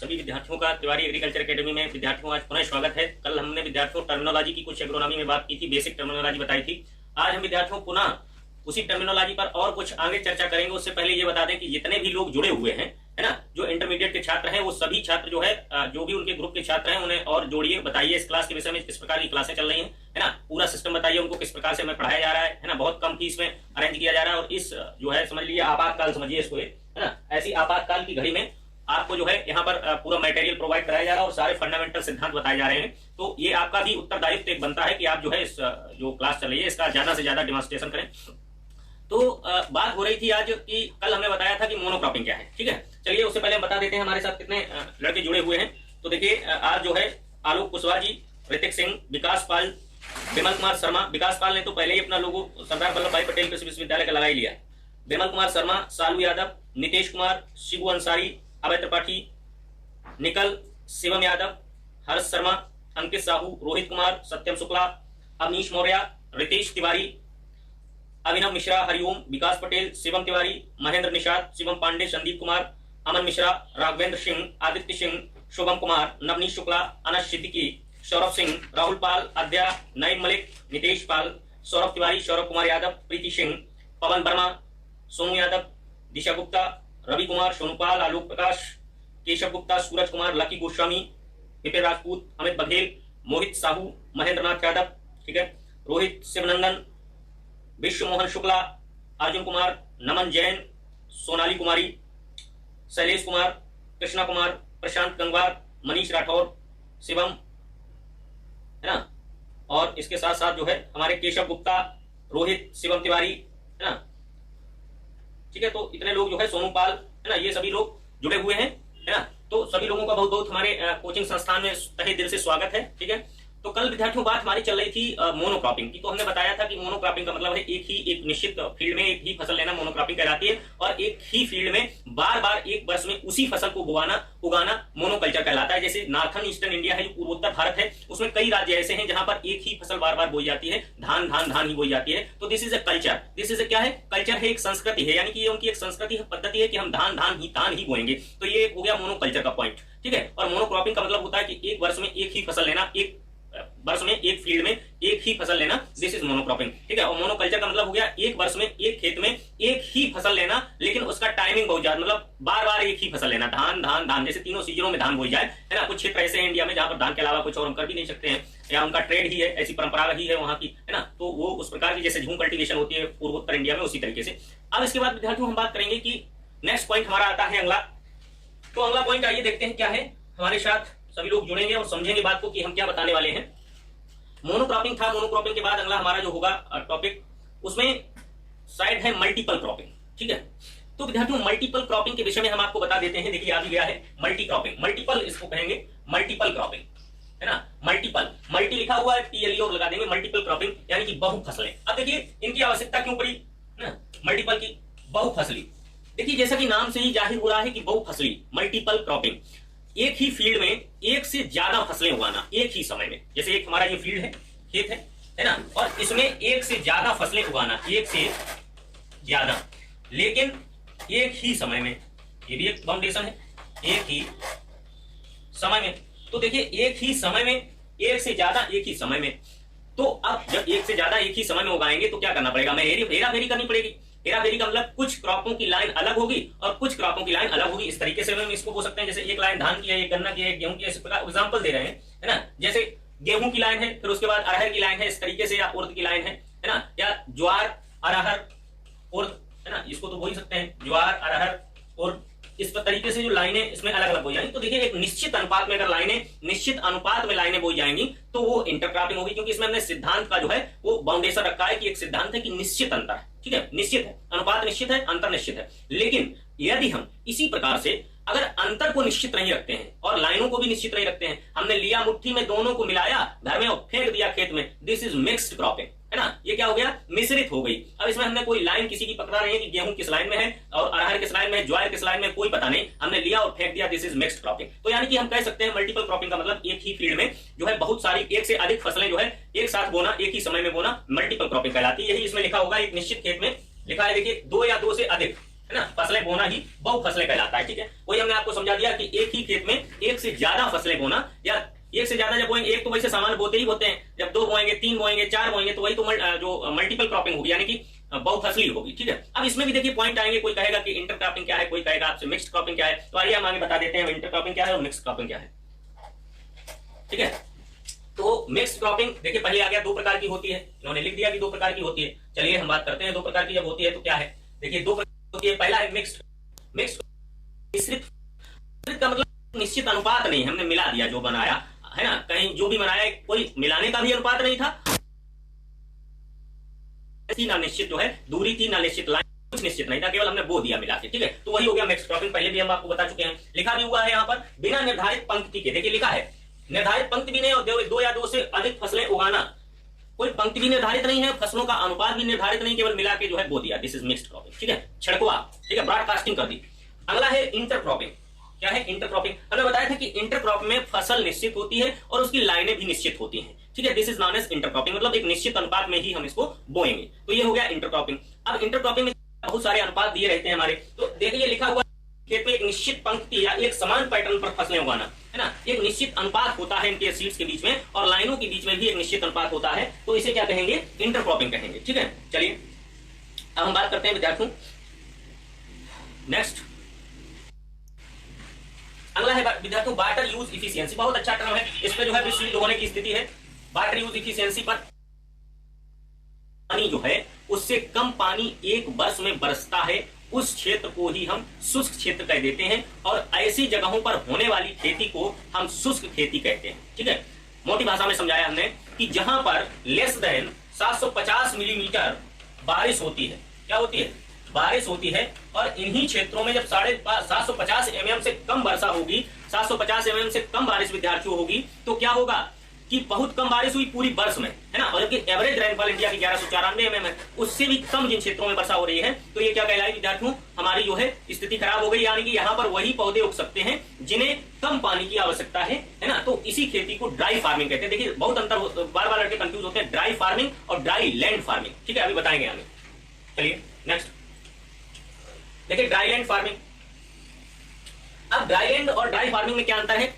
सभी विद्यार्थियों का तिवारी एग्रीकल्चर एकेडमी में विद्यार्थियों आज पुनः स्वागत है। कल हमने विद्यार्थियों टर्मिनोलॉजी की कुछ एग्रोनॉमी में बात की थी, बेसिक टर्मिनोलॉजी बताई थी। आज हम विद्यार्थियों पुनः उसी टर्मिनोलॉजी पर और कुछ आगे चर्चा करेंगे। उससे पहले ये बता दें कि जितने भी लोग जुड़े हुए हैं, है ना, जो इंटरमीडिएट के छात्र हैं, वो सभी छात्र जो है जो भी उनके ग्रुप के छात्र हैं उन्हें और जोड़िए, बताइए इस क्लास के विषय में किस प्रकार की क्लासें चल रही हैं, है ना, पूरा सिस्टम बताइए उनको, किस प्रकार से हमें पढ़ाया जा रहा है ना, बहुत कम फीस में अरेंज किया जा रहा है। और इस जो है समझ लीजिए आपातकाल समझिए इसको, है ना, ऐसी आपातकाल की घड़ी में आपको जो है यहाँ पर पूरा मटेरियल प्रोवाइड कराया जा रहा है और सारे फंडामेंटल सिद्धांत बताए जा रहे हैं। तो ये आपका भी उत्तरदायित्व एक बनता है कि आप जो है इस जो क्लास चल रही है इसका ज्यादा से ज्यादा डेमोन्स्ट्रेशन करें। तो बात हो रही थी आज कि कल हमने बताया था कि मोनोक्रॉपिंग क्या है, ठीक है। चलिए उससे पहले हम बता देते हैं हमारे साथ कितने लड़के जुड़े हुए हैं। तो देखिए आज जो है आलोक कुशवाहा जी, ऋतिक सिंह, विकास पाल, विमल कुमार शर्मा। विकास पाल ने तो पहले ही अपना लोगो सरदार वल्लभ भाई पटेल कृषि विश्वविद्यालय का लगा ही लिया। विमल कुमार शर्मा, सालू यादव, नितेश कुमार, शिबू अंसारी, अभय त्रिपाठी, निकल, शिवम यादव, हर्ष शर्मा, अंकित साहू, रोहित कुमार, सत्यम शुक्ला, अवनीश मौर्य, रितेश तिवारी, अभिनव मिश्रा, हरिओम, विकास पटेल, शिवम तिवारी, महेंद्र निषाद, शिवम पांडे, संदीप कुमार, अमन मिश्रा, राघवेंद्र सिंह, आदित्य सिंह, शुभम कुमार, नवनीत शुक्ला, अनस सिद्दीकी, सौरभ सिंह, राहुल पाल, अद्या, नईम मलिक, नितेश पाल, सौरभ तिवारी, सौरभ कुमार यादव, प्रीति सिंह, पवन वर्मा, सोनू यादव, दिशा गुप्ता, रवि कुमार, सोनूपाल, आलोक प्रकाश, केशव गुप्ता, सूरज कुमार, लकी गोस्वामी, विपिन राजपूत, अमित बघेल, मोहित साहू, महेंद्र नाथ यादव, ठीक है, रोहित शिवनंदन, विश्व मोहन शुक्ला, अर्जुन कुमार, नमन जैन, सोनाली कुमारी, शैलेश कुमार, कृष्णा कुमार, प्रशांत गंगवार, मनीष राठौर, शिवम, है ना, और इसके साथ साथ जो है हमारे केशव गुप्ता, रोहित, शिवम तिवारी, है ना, ठीक है। तो इतने लोग जो है, सोनू पाल, है ना, ये सभी लोग जुड़े हुए हैं, है ना। तो सभी लोगों का बहुत बहुत हमारे कोचिंग संस्थान में तहे दिल से स्वागत है, ठीक है। तो कल विद्यार्थियों बात हमारी चल रही थी मोनोक्रॉपिंग की। तो हमने बताया था कि मोनोक्रॉपिंग का मतलब है एक निश्चित फील्ड में एक ही फसल लेना, मोनोक्रॉपिंग कहलाती है। और एक ही फील्ड में बार बार एक वर्ष में उसी फसल को उगाना मोनोकल्चर कहलाता है। जैसे नॉर्थन ईस्टर्न इंडिया है, जो पूर्वोत्तर भारत है, उसमें कई राज्य ऐसे हैं जहां पर एक ही फसल बार बार बोई जाती है, धान धान धान ही बोई जाती है। तो this is a culture, this is क्या है, कल्चर है, एक संस्कृति है, यानी कि ये उनकी एक संस्कृति है, पद्धति है कि हम धान धान ही बोएंगे। तो ये हो गया मोनोकल्चर का पॉइंट, ठीक है। और मोनोक्रॉपिंग का मतलब होता है कि एक वर्ष में एक ही फसल लेना, एक वर्ष में एक फील्ड में एक ही फसल लेना, दिस इज मोनोक्रॉपिंग, ठीक है। और मोनोकल्चर का मतलब हो गया एक वर्ष में एक खेत में एक ही फसल लेना, लेकिन उसका टाइमिंग बहुत ज्यादा, मतलब बार बार एक ही फसल लेना, धान धान धान, जैसे तीनों सीजनों में धान बोई जाए, है ना। कुछ क्षेत्र ऐसे हैं इंडिया में जहां पर धान के अलावा कुछ और हम कर भी नहीं सकते हैं, या उनका ट्रेड ही है, ऐसी परंपरा रही है वहां की, है ना। तो वो उस प्रकार की जैसे झूम कल्टीवेशन होती है पूर्वोत्तर इंडिया में, उसी तरीके से। अब इसके बाद विद्यार्थियों हम बात करेंगे कि नेक्स्ट पॉइंट हमारा आता है अगला। तो अगला पॉइंट आइए देखते हैं क्या है। हमारे साथ सभी लोग जुड़ेंगे और समझेंगे बात को कि हम क्या बताने वाले हैं। मोनोक्रॉपिंग था, मोनोक्रॉपिंग के बाद अगला हमारा जो होगा टॉपिक, उसमें शायद है मल्टीपल क्रॉपिंग, ठीक है। तो विद्यार्थियों मल्टीपल क्रॉपिंग के विषय में हम आपको बता देते हैं। देखिए आ भी गया है मल्टी क्रॉपिंग, मल्टीपल इसको कहेंगे मल्टीपल क्रॉपिंग, है ना। मल्टीपल, मल्टी लिखा हुआ है, टीएलई और लगा देंगे, मल्टीपल क्रॉपिंग यानी कि बहु फसलें। अब देखिए इनकी आवश्यकता क्यों पड़ी ना, मल्टीपल की, बहु फसली। देखिए जैसा कि नाम से ही जाहिर हो रहा है कि बहु फसली, मल्टीपल क्रॉपिंग, एक ही फील्ड में एक से ज्यादा फसलें उगाना एक ही समय में। जैसे एक हमारा ये फील्ड है, खेत है ना, और इसमें एक से ज्यादा फसलें उगाना, एक से ज्यादा, लेकिन एक ही समय में। ये भी एक फाउंडेशन है, एक ही समय में। तो देखिए एक ही समय में, एक से ज्यादा एक ही समय में। तो अब जब एक से ज्यादा एक ही समय में उगाएंगे तो क्या करना पड़ेगा, हमें हेरा फेरी करनी पड़ेगी। हेरा फेरी का मतलब कुछ क्रॉपों की लाइन अलग होगी और कुछ क्रॉपों की लाइन अलग होगी। इस तरीके से हम इसको बोल सकते हैं, जैसे एक लाइन धान की है, एक गन्ना की है, एक गेहूं की है, इस प्रकार एग्जांपल दे रहे हैं, है ना। जैसे गेहूं की लाइन है, फिर उसके बाद अरहर की लाइन है, इस तरीके से, या उर्द की लाइन है ना, या ज्वार अरहर उर्द, है ना, इसको तो बोल सकते हैं ज्वार अरहर उर्द। इस तरीके से जो लाइनें इसमें अलग अलग बोई जाएंगी। तो देखिए एक निश्चित अनुपात में अगर लाइनें निश्चित अनुपात में लाइनें बोई जाएंगी तो वो इंटरक्रॉपिंग होगी, क्योंकि इसमें हमने सिद्धांत का जो है वो बाउंडेशन रखा है कि एक सिद्धांत है कि निश्चित अंतर है, ठीक है, निश्चित है, अनुपात निश्चित है, अंतर निश्चित है। लेकिन यदि हम इसी प्रकार से अगर अंतर को निश्चित नहीं रखते हैं और लाइनों को भी निश्चित नहीं रखते हैं, हमने लिया मुट्ठी में, दोनों को मिलाया घर में और फेंक दिया खेत में, दिस इज मिक्स्ड क्रॉपिंग, है ना। ये क्या हो गया, मिश्रित हो गई। अब इसमें हमने कोई लाइन किसी की पकड़ा नहीं है कि गेहूं किस लाइन में है और अरहर किस लाइन में है, ज्वार किस लाइन में, कोई पता नहीं, हमने लिया और फेंक दिया, दिस इज मिक्स्ड क्रॉपिंग। तो यानी कि हम कह सकते हैं मल्टीपल क्रॉपिंग का मतलब एक ही फील्ड में जो है बहुत सारी, एक से अधिक फसलें जो है एक साथ बोना, एक ही समय में बोना, मल्टीपल क्रॉपिंग कहलाती है। यही इसमें लिखा होगा, एक निश्चित खेत में लिखा है, देखिए 2 या 2 से अधिक, है ना, फसलें बोना ही बहु फसलें कहलाता है। ठीक है, वही हमने आपको समझा दिया कि एक ही खेत में एक से ज्यादा फसलें बोना, या एक से ज्यादा जब बोएंगे, एक तो वैसे सामान बोते ही होते हैं, जब 2 बोएंगे, 3 बोएंगे, 4 बोएंगे, तो वही तो जो मल्टीपल क्रॉपिंग होगी, यानी कि बहुफसली होगी। ठीक है, अब इसमें भी देखिए पॉइंट आएंगे, कोई कहेगा कि इंटर क्रॉपिंग क्या है, कोई कहेगा आपसे मिक्स्ड क्रॉपिंग क्या है। तो आइए हम आगे बता देते हैं इंटर क्रॉपिंग क्या है और मिक्स्ड क्रॉपिंग क्या है। ठीक है, तो मिक्स्ड क्रॉपिंग देखिए पहले आ गया, 2 प्रकार की होती है, इन्होंने लिख दिया कि 2 प्रकार की होती है। चलिए हम बात करते हैं 2 प्रकार की जब होती है तो क्या है। देखिए 2 प्रकार होती है, पहला है मिक्स्ड। मिक्स्ड मिश्रित का मतलब निश्चित अनुपात नहीं, हमने मिला दिया जो बनाया है ना, कहीं जो भी बनाया कोई मिलाने का भी अनुपात नहीं था, ना निश्चित जो है दूरी थी, ना निश्चित लाइन, कुछ निश्चित नहीं था, केवल हमने बो दिया मिला के। ठीक है, तो वही हो गया मिक्स्ड क्रॉपिंग। पहले भी हम आपको बता चुके हैं, लिखा भी हुआ है यहाँ पर बिना निर्धारित पंक्ति के। देखिए लिखा है निर्धारित पंक्ति भी नहीं और 2 या 2 से अधिक फसलें उगाना, कोई पंक्ति भी निर्धारित नहीं है, फसलों का अनुपात भी निर्धारित नहीं, केवल मिला के जो है बो दिया, दिस इज मिक्स्ड क्रॉपिंग। ठीक है, छिड़कवा, ठीक है, ब्रॉडकास्टिंग कर दी। अगला है इंटर क्रॉपिंग। क्या है इंटर क्रॉपिंग? हमने बताया था कि इंटर क्रॉप में फसल निश्चित होती है और उसकी लाइनें भी निश्चित होती हैं। ठीक है, this is known as intercropping, मतलब एक निश्चित अनुपात में ही हम इसको बोएंगे, तो ये हो गया इंटर क्रॉपिंग। अब इंटर क्रॉपिंग में बहुत सारे अनुपात दिए रहते हैं हमारे, तो देखिए लिखा हुआ खेत में एक निश्चित पंक्ति या एक समान पैटर्न पर फसलें उगाना, है ना, एक निश्चित अनुपात होता है इनके सीड्स के बीच में, और लाइनों के बीच में भी एक निश्चित अनुपात होता है, तो इसे क्या कहेंगे? इंटर क्रॉपिंग कहेंगे। ठीक है, चलिए अब हम बात करते हैं विद्यार्थियों नेक्स्ट। अगला है विद्यार्थियों वाटर यूज इफिशियंसी। बहुत अच्छा टर्म है, इसमें जो है विश्व होने की स्थिति है। वाटर यूज इफिशियंसी पर पानी जो है उससे कम पानी एक वर्ष में बरसता है, उस क्षेत्र को ही हम शुष्क क्षेत्र कह देते हैं, और ऐसी जगहों पर होने वाली खेती को हम शुष्क खेती कहते हैं। ठीक है, मोटी भाषा में समझाया हमने कि जहां पर लेस देन 750 मिलीमीटर बारिश होती है, क्या होती है? बारिश होती है, और इन्हीं क्षेत्रों में जब 750 mm से कम वर्षा होगी, 750 mm से कम बारिश विद्यार्थियों होगी, तो क्या होगा कि बहुत कम बारिश हुई पूरी वर्ष में, है ना, और जबकि एवरेज रेनफॉल इंडिया की 1194 mm है, उससे भी कम जिन क्षेत्रों में वर्षा हो रही है, तो ये क्या कहलाएगी विद्यार्थियों? हमारी जो है स्थिति खराब हो गई, यानी कि यहाँ पर वही पौधे उग सकते हैं जिन्हें कम पानी की आवश्यकता है ना, तो इसी खेती को ड्राई फार्मिंग कहते हैं। देखिए बहुत अंतर, बार बार लड़के कंफ्यूज होते हैं, ड्राई फार्मिंग और ड्राई लैंड फार्मिंग। ठीक है, अभी बताएंगे आगे। चलिए नेक्स्ट देखिए ड्राई लैंड फार्मिंग। अब ड्राई लैंड और ड्राई फार्मिंग में क्या अंतर है?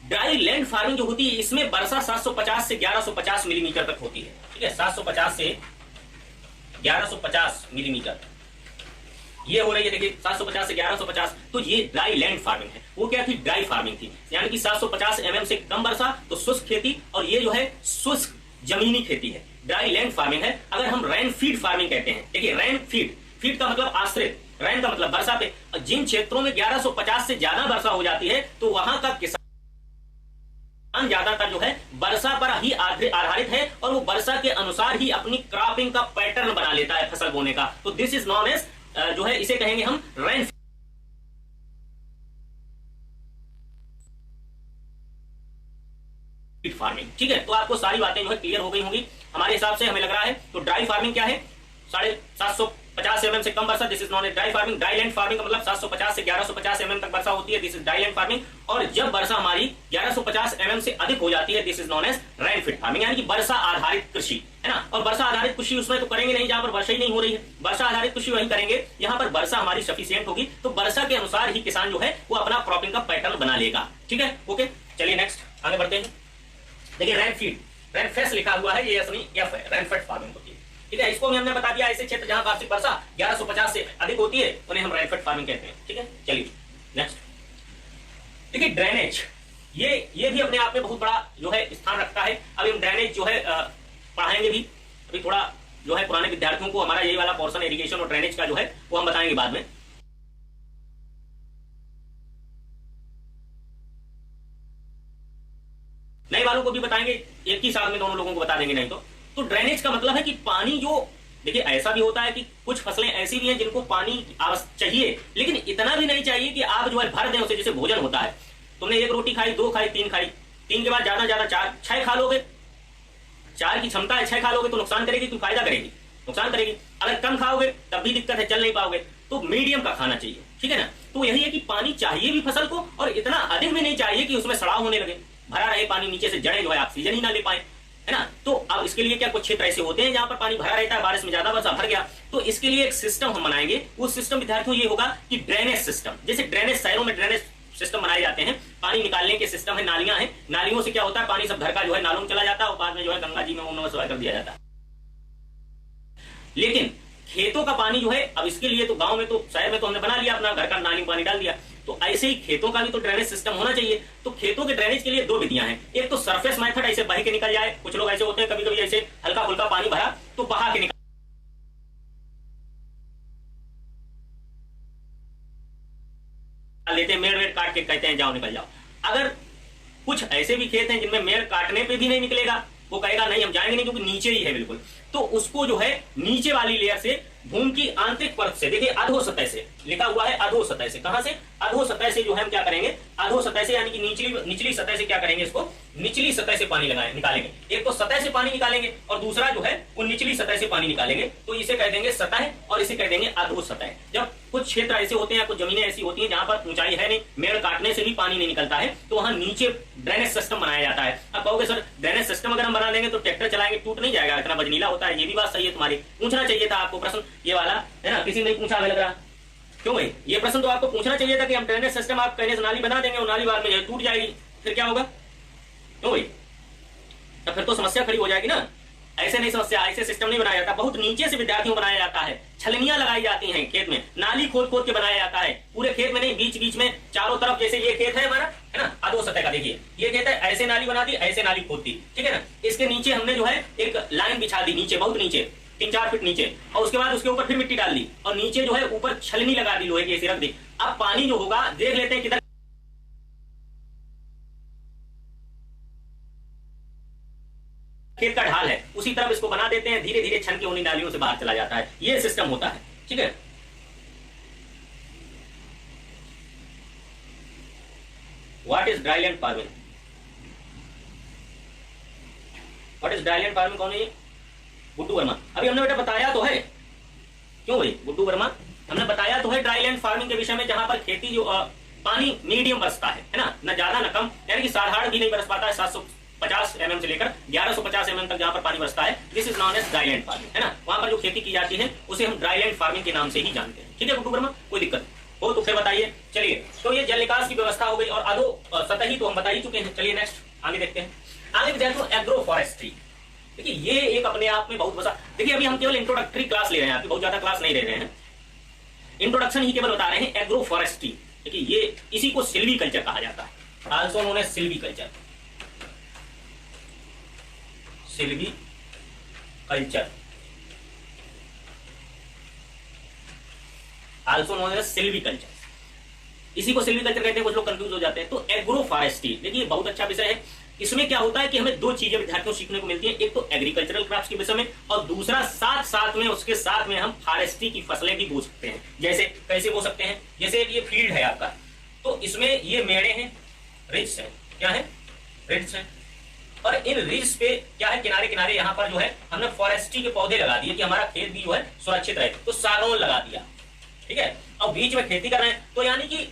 ड्राई लैंड फार्मिंग जो होती है इसमें वर्षा 750 से 1150 मिलीमीटर तक होती है। ठीक है, 750 से 1150 मिलीमीटर ये हो रही है। देखिए 750 से 1150, तो ये ड्राई लैंड फार्मिंग है। वो क्या थी? ड्राई फार्मिंग थी, यानी कि 750 mm से कम वर्षा तो शुष्क खेती, और ये जो है शुष्क जमीनी खेती है, ड्राई लैंड फार्मिंग है। अगर हम रेन फीड फार्मिंग कहते हैं, देखिए रेन फीड, फीड का मतलब आश्रित, रेन का मतलब वर्षा पे, जिन क्षेत्रों में 1150 से ज्यादा वर्षा हो जाती है तो वहां का किसान ज्यादातर जो है वर्षा पर ही आधारित है, और वो वर्षा के अनुसार ही अपनी क्रॉपिंग का पैटर्न बना लेता है फसल बोने का, तो दिस इज नॉन एज जो है इसे कहेंगे हम रेन फीड फार्मिंग। ठीक है, तो आपको सारी बातें जो है क्लियर हो गई होंगी हमारे हिसाब से, हमें लग रहा है। तो ड्राई फार्मिंग क्या है? 750 mm से कम वर्षा, this is known as dry farming. Dry land farming का मतलब 750 से 1150 mm तक वर्षा होती है, this is dry land farming. और जब वर्षा हमारी 1150 mm से अधिक हो जाती है, this is known as rain fed farming, यानी कि वर्षा आधारित कृषि, है ना। और वर्षा आधारित कृषि उसमें तो करेंगे नहीं जहां पर वर्षा ही नहीं हो रही है, वर्षा आधारित कृषि वहीं करेंगे जहां पर वर्षा हमारी सफिशिएंट होगी, तो वर्षा के अनुसार ही किसान जो है वो अपना क्रॉपिंग का पैटर्न बना लेगा। ठीक है, ओके, चलिए नेक्स्ट आगे बढ़ते हैं। देखिए रेन फीड, रेन फेस लिखा हुआ है, ये असली एफ है, रेन फेड फार्मिंग होती है। ठीक है, इसको भी हमने बता दिया, ऐसे क्षेत्र जहां वार्षिक वर्षा 1150 से अधिक होती है उन्हें हम रेनफेड फार्मिंग कहते हैं। ठीक है, चलिए नेक्स्ट देखिए ड्रेनेज, ये भी अपने आप में बहुत बड़ा जो है स्थान रखता है। अभी हम ड्रेनेज जो है पढ़ाएंगे भी, अभी थोड़ा जो है पुराने विद्यार्थियों को हमारा ये वाला पोर्शन इरिगेशन और ड्रेनेज का जो है वो हम बताएंगे बाद में। नए वालों को भी बताएंगे, एक ही साथ में दोनों लोगों को बता देंगे नहीं तो ड्रेनेज का मतलब है कि पानी जो, देखिए ऐसा भी होता है कि कुछ फसलें ऐसी भी हैं जिनको पानी चाहिए, लेकिन इतना भी नहीं चाहिए कि आप जो है भर दें उसे। जैसे भोजन होता है, तुमने 1 रोटी खाई, 2 खाई, 3 खाई, 3 के बाद ज्यादा 4, 6 खा लोगे, 4 की क्षमता है, 6 खा लोगे तो नुकसान करेगी कि फायदा करेगी? नुकसान करेगी। अगर कम खाओगे तब भी दिक्कत है, चल नहीं पाओगे, तो मीडियम का खाना चाहिए। ठीक है ना, तो यही है कि पानी चाहिए भी फसल को, और इतना अधिक भी नहीं चाहिए कि उसमें सड़ाव होने लगे, भरा रहे पानी नीचे से, जड़ें जो है ऑक्सीजन ही ना ले पाए, है ना। तो अब इसके लिए क्या कुछ क्षेत्र ऐसे होते हैं जहां पर पानी भरा रहता है, बारिश में ज्यादा वर्षा भर गया, तो इसके लिए एक सिस्टम हम बनाएंगे। उस सिस्टम विद्यार्थियों ये होगा कि ड्रेनेज सिस्टम, जैसे ड्रेनेज शहरों में ड्रेनेज सिस्टम बनाए जाते हैं, पानी निकालने के सिस्टम है, नालियां हैं, नालियों से क्या होता है पानी सब घर का जो है नालों में चला जाता है और बाद में जो है गंगा जी में ओम नमः शिवाय कर दिया जाता है। लेकिन खेतों का पानी जो है, अब इसके लिए तो गांव में तो शहर में तो हमने बना लिया अपना घर का नाली में पानी डाल दिया, तो ऐसे ही खेतों का भी तो ड्रेनेज सिस्टम होना चाहिए। तो खेतों के ड्रेनेज के लिए दो विधियां हैं, एक तो सरफेस मेथड, ऐसे बह के निकल जाए, कुछ लोग ऐसे होते हैं कभी कभी ऐसे हल्का फुल्का पानी भरा तो बहा के निकल लेते हैं, मेड़ वेड़ काट के कहते हैं जाओ निकल जाओ। अगर कुछ ऐसे भी खेत हैं जिनमें मेड़ काटने पे भी नहीं निकलेगा, वो कहेगा नहीं हम जाएंगे नहीं क्योंकि नीचे ही है बिल्कुल, तो उसको जो है नीचे वाली लेयर से भूमि की आंतरिक परत से, देखिए अधो सतह से लिखा हुआ है, अधो सतह से, कहां से, अधो सतह से जो है हम क्या करेंगे, अधो सतह से यानी कि निचली सतह से क्या करेंगे, इसको निचली सतह से पानी लगाए निकालेंगे। एक तो सतह से पानी निकालेंगे और दूसरा जो है वो निचली सतह से पानी निकालेंगे, तो इसे कह देंगे सतह और इसे कह देंगे अधो सतह। जब कुछ क्षेत्र ऐसे होते हैं, कुछ जमीनें ऐसी होती हैं जहां पर ऊंचाई है नहीं, मेड़ काटने से भी पानी नहीं निकलता है, तो वहां नीचे ड्रेनेज सिस्टम बनाया जाता है। अब कहोगे सर ड्रेनेज सिस्टम अगर हम बना देंगे तो ट्रैक्टर चलाएंगे टूट नहीं जाएगा, इतना वजनीला होता है, ये भी बात सही है तुम्हारी, पूछना चाहिए था आपको प्रश्न ये वाला, है ना, किसी ने पूछा हमें लग रहा, क्यों भाई ये प्रश्न तो आपको पूछना चाहिए था कि हम ड्रेनेज सिस्टम आप कहने से नाली बना देंगे और नाली बाद में टूट जाएगी, फिर क्या होगा, क्यों भाई, तब फिर तो समस्या खड़ी हो जाएगी ना। ऐसे नहीं समस्या, ऐसे सिस्टम नहीं बनाया जाता, बहुत नीचे से विद्यार्थियों बनाया जाता है, छलनियां लगाई जाती हैं खेत में, नाली खोद खोद के बनाया जाता है, पूरे खेत में नहीं, बीच बीच में चारों तरफ, जैसे ये खेत है हमारा, है ना, अधो सतह का, देखिए ये खेत है, ऐसे नाली बना दी, ऐसे नाली खोद दी, ठीक है ना, इसके नीचे हमने जो है एक लाइन बिछा दी, नीचे बहुत नीचे 3-4 फीट नीचे, और उसके बाद उसके ऊपर फिर मिट्टी डाल दी और नीचे जो है ऊपर छलनी लगा दी, लोहे की ऐसी रख दी। अब पानी जो होगा देख लेते हैं किधर खेत का ढाल है, उसी तरफ इसको बना देते हैं, धीरे धीरे छन के उन्हीं नालियों से बाहर चला जाता है, ये सिस्टम होता है, ठीक है। What is dryland farming, what is dryland farming, कौन है ये, गुड्डू वर्मा। अभी हमने बेटा बताया तो है, क्यों भाई गुड्डू वर्मा, हमने बताया तो है ड्राईलैंड फार्मिंग के विषय में, जहां पर खेती जो पानी मीडियम बरसता है ना, न ज्यादा न कम, यानी कि साधारण भी नहीं बरस पाता है, 750 mm से लेकर 1150 mm तक जहां पर पानी बरसता है, this is known as dryland farming, है ना, वहां पर जो खेती की जाती है उसे हम ड्राईलैंड फार्मिंग के नाम से ही जानते हैं, ठीक है गुड्डू वर्मा, कोई दिक्कत हो तो फिर बताइए। चलिए, तो ये जल निकास की व्यवस्था हो गई और अधो सतही तो हम बता ही चुके हैं। चलिए नेक्स्ट आगे देखते हैं। आगे विद्यार्थियों एग्रो फॉरेस्ट्री, देखिए ये एक अपने आप में बहुत बड़ा, देखिए अभी हम केवल इंट्रोडक्टरी क्लास ले रहे हैं, आपकी बहुत ज्यादा क्लास नहीं ले रहे हैं, इंट्रोडक्शन ही केवल बता रहे हैं। एग्रो फॉरेस्ट्री, देखिए ये इसी को सिल्वी कल्चर कहा जाता है, also known as silviculture, silviculture, also known as silviculture, इसी को सिल्वी कल्चर कहते हैं, कुछ लोग कंफ्यूज हो जाते हैं। तो एग्रो फॉरेस्ट्री देखिए बहुत अच्छा विषय है, इसमें क्या होता है कि हमें दो चीजें विद्यार्थियों सीखने को मिलती हैं, एक तो एग्रीकल्चरल क्रॉप्स के विषय में और दूसरा साथ साथ में उसके साथ में हम फॉरेस्ट्री की फसलें भी बो सकते हैं। जैसे कैसे बो सकते हैं, जैसे ये फील्ड है आपका, तो इसमें ये मेड़े हैं, रिज है, क्या है, रिज है, और इन रिज पे क्या है, किनारे किनारे यहाँ पर जो है हमने फॉरेस्ट्री के पौधे लगा दिए कि हमारा खेत भी जो है सुरक्षित रहे, तो सागौन लगा दिया, ठीक है, और बीच में खेती कर रहे हैं, तो यानी कि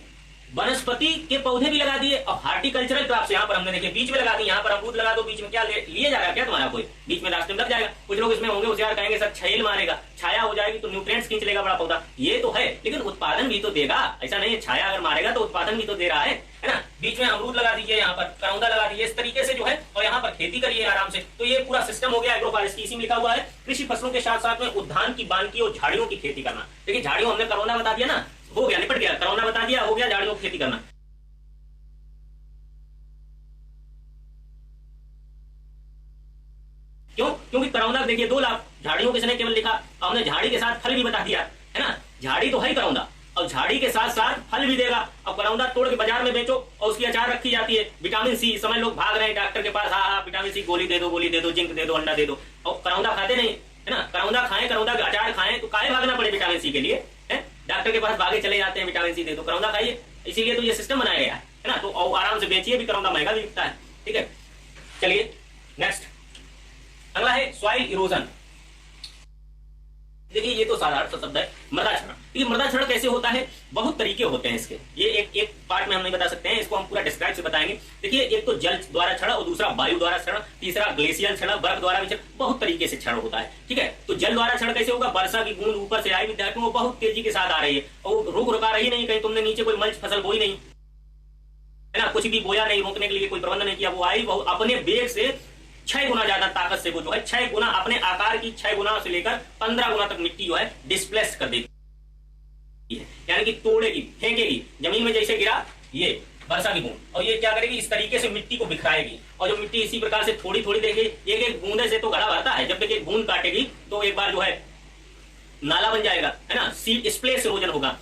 वनस्पति के पौधे भी लगा दिए और हार्टिकल्चरल क्रॉप्स यहाँ पर हमने देखिए बीच में लगा दी, यहाँ पर अमरूद लगा दो, बीच में क्या लिए जाएगा, क्या तुम्हारा कोई बीच में रास्ते में लग जाएगा। कुछ लोग इसमें होंगे होशियार, कहेंगे सर छेल मारेगा, छाया हो जाएगी तो न्यूट्रिएंट्स खींच लेगा बड़ा पौधा, ये तो है, लेकिन उत्पादन भी तो देगा, ऐसा नहीं है छाया अगर मारेगा तो उत्पादन भी तो दे रहा है ना। बीच में अमरूद लगा दीजिए, यहाँ पर करौंदा लगा दीजिए, इस तरीके से जो है, और यहाँ पर खेती करिए आराम से, तो ये पूरा सिस्टम हो गया एग्रो फॉरेस्ट्री। इसी में लिखा हुआ है कृषि फसलों के साथ साथ में उद्यान की बानकी और झाड़ियों की खेती करना। देखिए झाड़ियों हमने करौंदा बता दिया ना, हो गया, निपट गया, करौंदा बता दिया, हो गया, झाड़ियों की खेती करना। क्यों, क्योंकि करौंदा देखिए 2 लाभ, झाड़ियों किसने केवल लिखा, हमने झाड़ी के साथ फल भी बता दिया, है ना, झाड़ी तो है ही करौंदा, और झाड़ी के साथ साथ फल भी देगा, और करौंदा तोड़ के बाजार में बेचो और उसकी अचार रखी जाती है। विटामिन सी, इस समय लोग भाग रहे हैं डॉक्टर के पास, हाँ विटामिन सी गोली दे दो, गोली दे दो, जिंक दे दो, अंडा दे दो, और करौंदा खाते नहीं, है ना, करौंदा खाएं, करौंदा का अचार खाएं, तो काहे भागना पड़े विटामिन सी के लिए, है, डॉक्टर के पास भागे चले जाते हैं, विटामिन सी दे दो, करौंदा खाइए, इसीलिए तो ये सिस्टम बनाया गया है ना, तो आराम से बेचिए भी, करौंदा महंगा भी बिकता है, ठीक है। चलिए नेक्स्ट, अगला है सॉइल इरोजन। देखिए ये तो साधारण सा शब्द है मृदा क्षरण। ये मृदा क्षरण कैसे होता है, बहुत तरीके होते हैं इसके, ये एक पार्ट में हम नहीं बता सकते हैं, इसको हम पूरा डिस्क्राइब से बताएंगे। देखिए एक तो जल द्वारा क्षरण और दूसरा वायु द्वारा क्षरण, तीसरा ग्लेशियल क्षरण, बर्फ द्वारा भी क्षरण, बहुत तरीके से क्षरण होता है। ठीक है, तो जल द्वारा क्षरण कैसे होगा, वर्षा की बूंद ऊपर से आई विद्यार्थियों को बहुत तेजी के साथ आ रही है और रुक रुका रही नहीं, कहीं तुमने नीचे कोई मल्च फसल बोई नहीं है ना, कुछ भी बोया नहीं, रोकने के लिए कोई प्रबंध नहीं किया, वो आई वो अपने वेग से 6 गुना ज्यादा ताकत से वो जो है 6 गुना अपने आकार की 6 गुना से लेकर 15 गुना तक मिट्टी जो है डिस्प्लेस कर देती है, यानी कि तोड़ेगी, फेंकेगी जमीन में जैसे गिरा ये वर्षा की बूंद, और ये क्या करेगी इस तरीके से मिट्टी को बिखराएगी, और जो मिट्टी इसी प्रकार से थोड़ी थोड़ी देखिए एक एक बूंदे से तो घड़ा भरता है, जब तक एक बूंद काटेगी तो एक बार जो है नाला बन जाएगा, है ना, सीड स्प्लेश इरोजन होगा,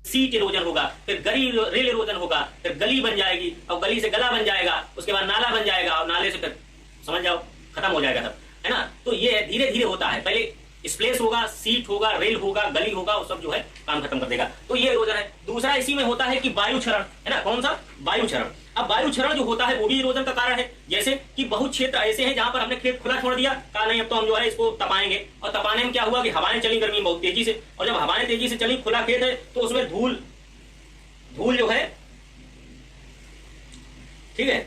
सीट इरोजन होगा, फिर गली रेल इरोजन होगा, फिर गली बन जाएगी और गली से गला बन जाएगा, उसके बाद नाला बन जाएगा और नाले से फिर समझ जाओ खत्म हो जाएगा सब, है ना। तो ये धीरे धीरे होता है, पहले स्प्लेस होगा, सीट होगा, रेल होगा, गली होगा, वो सब जो है काम खत्म कर देगा। तो ये इरोजन है। दूसरा इसी में होता है कि वायु क्षरण, है ना, कौन सा, वायु क्षरण। अब वायु क्षरण जो होता है वो भी इरोजन का कारण है, जैसे कि बहुत क्षेत्र ऐसे हैं जहां पर हमने खेत खुला छोड़ दिया, कहा नहीं अब तो हम जो है इसको तपाएंगे, और तपाने में क्या हुआ कि हवाएं चली गर्मी बहुत तेजी से, और जब हवाएं तेजी से चली, खुला खेत है तो उसमें धूल जो है, ठीक है,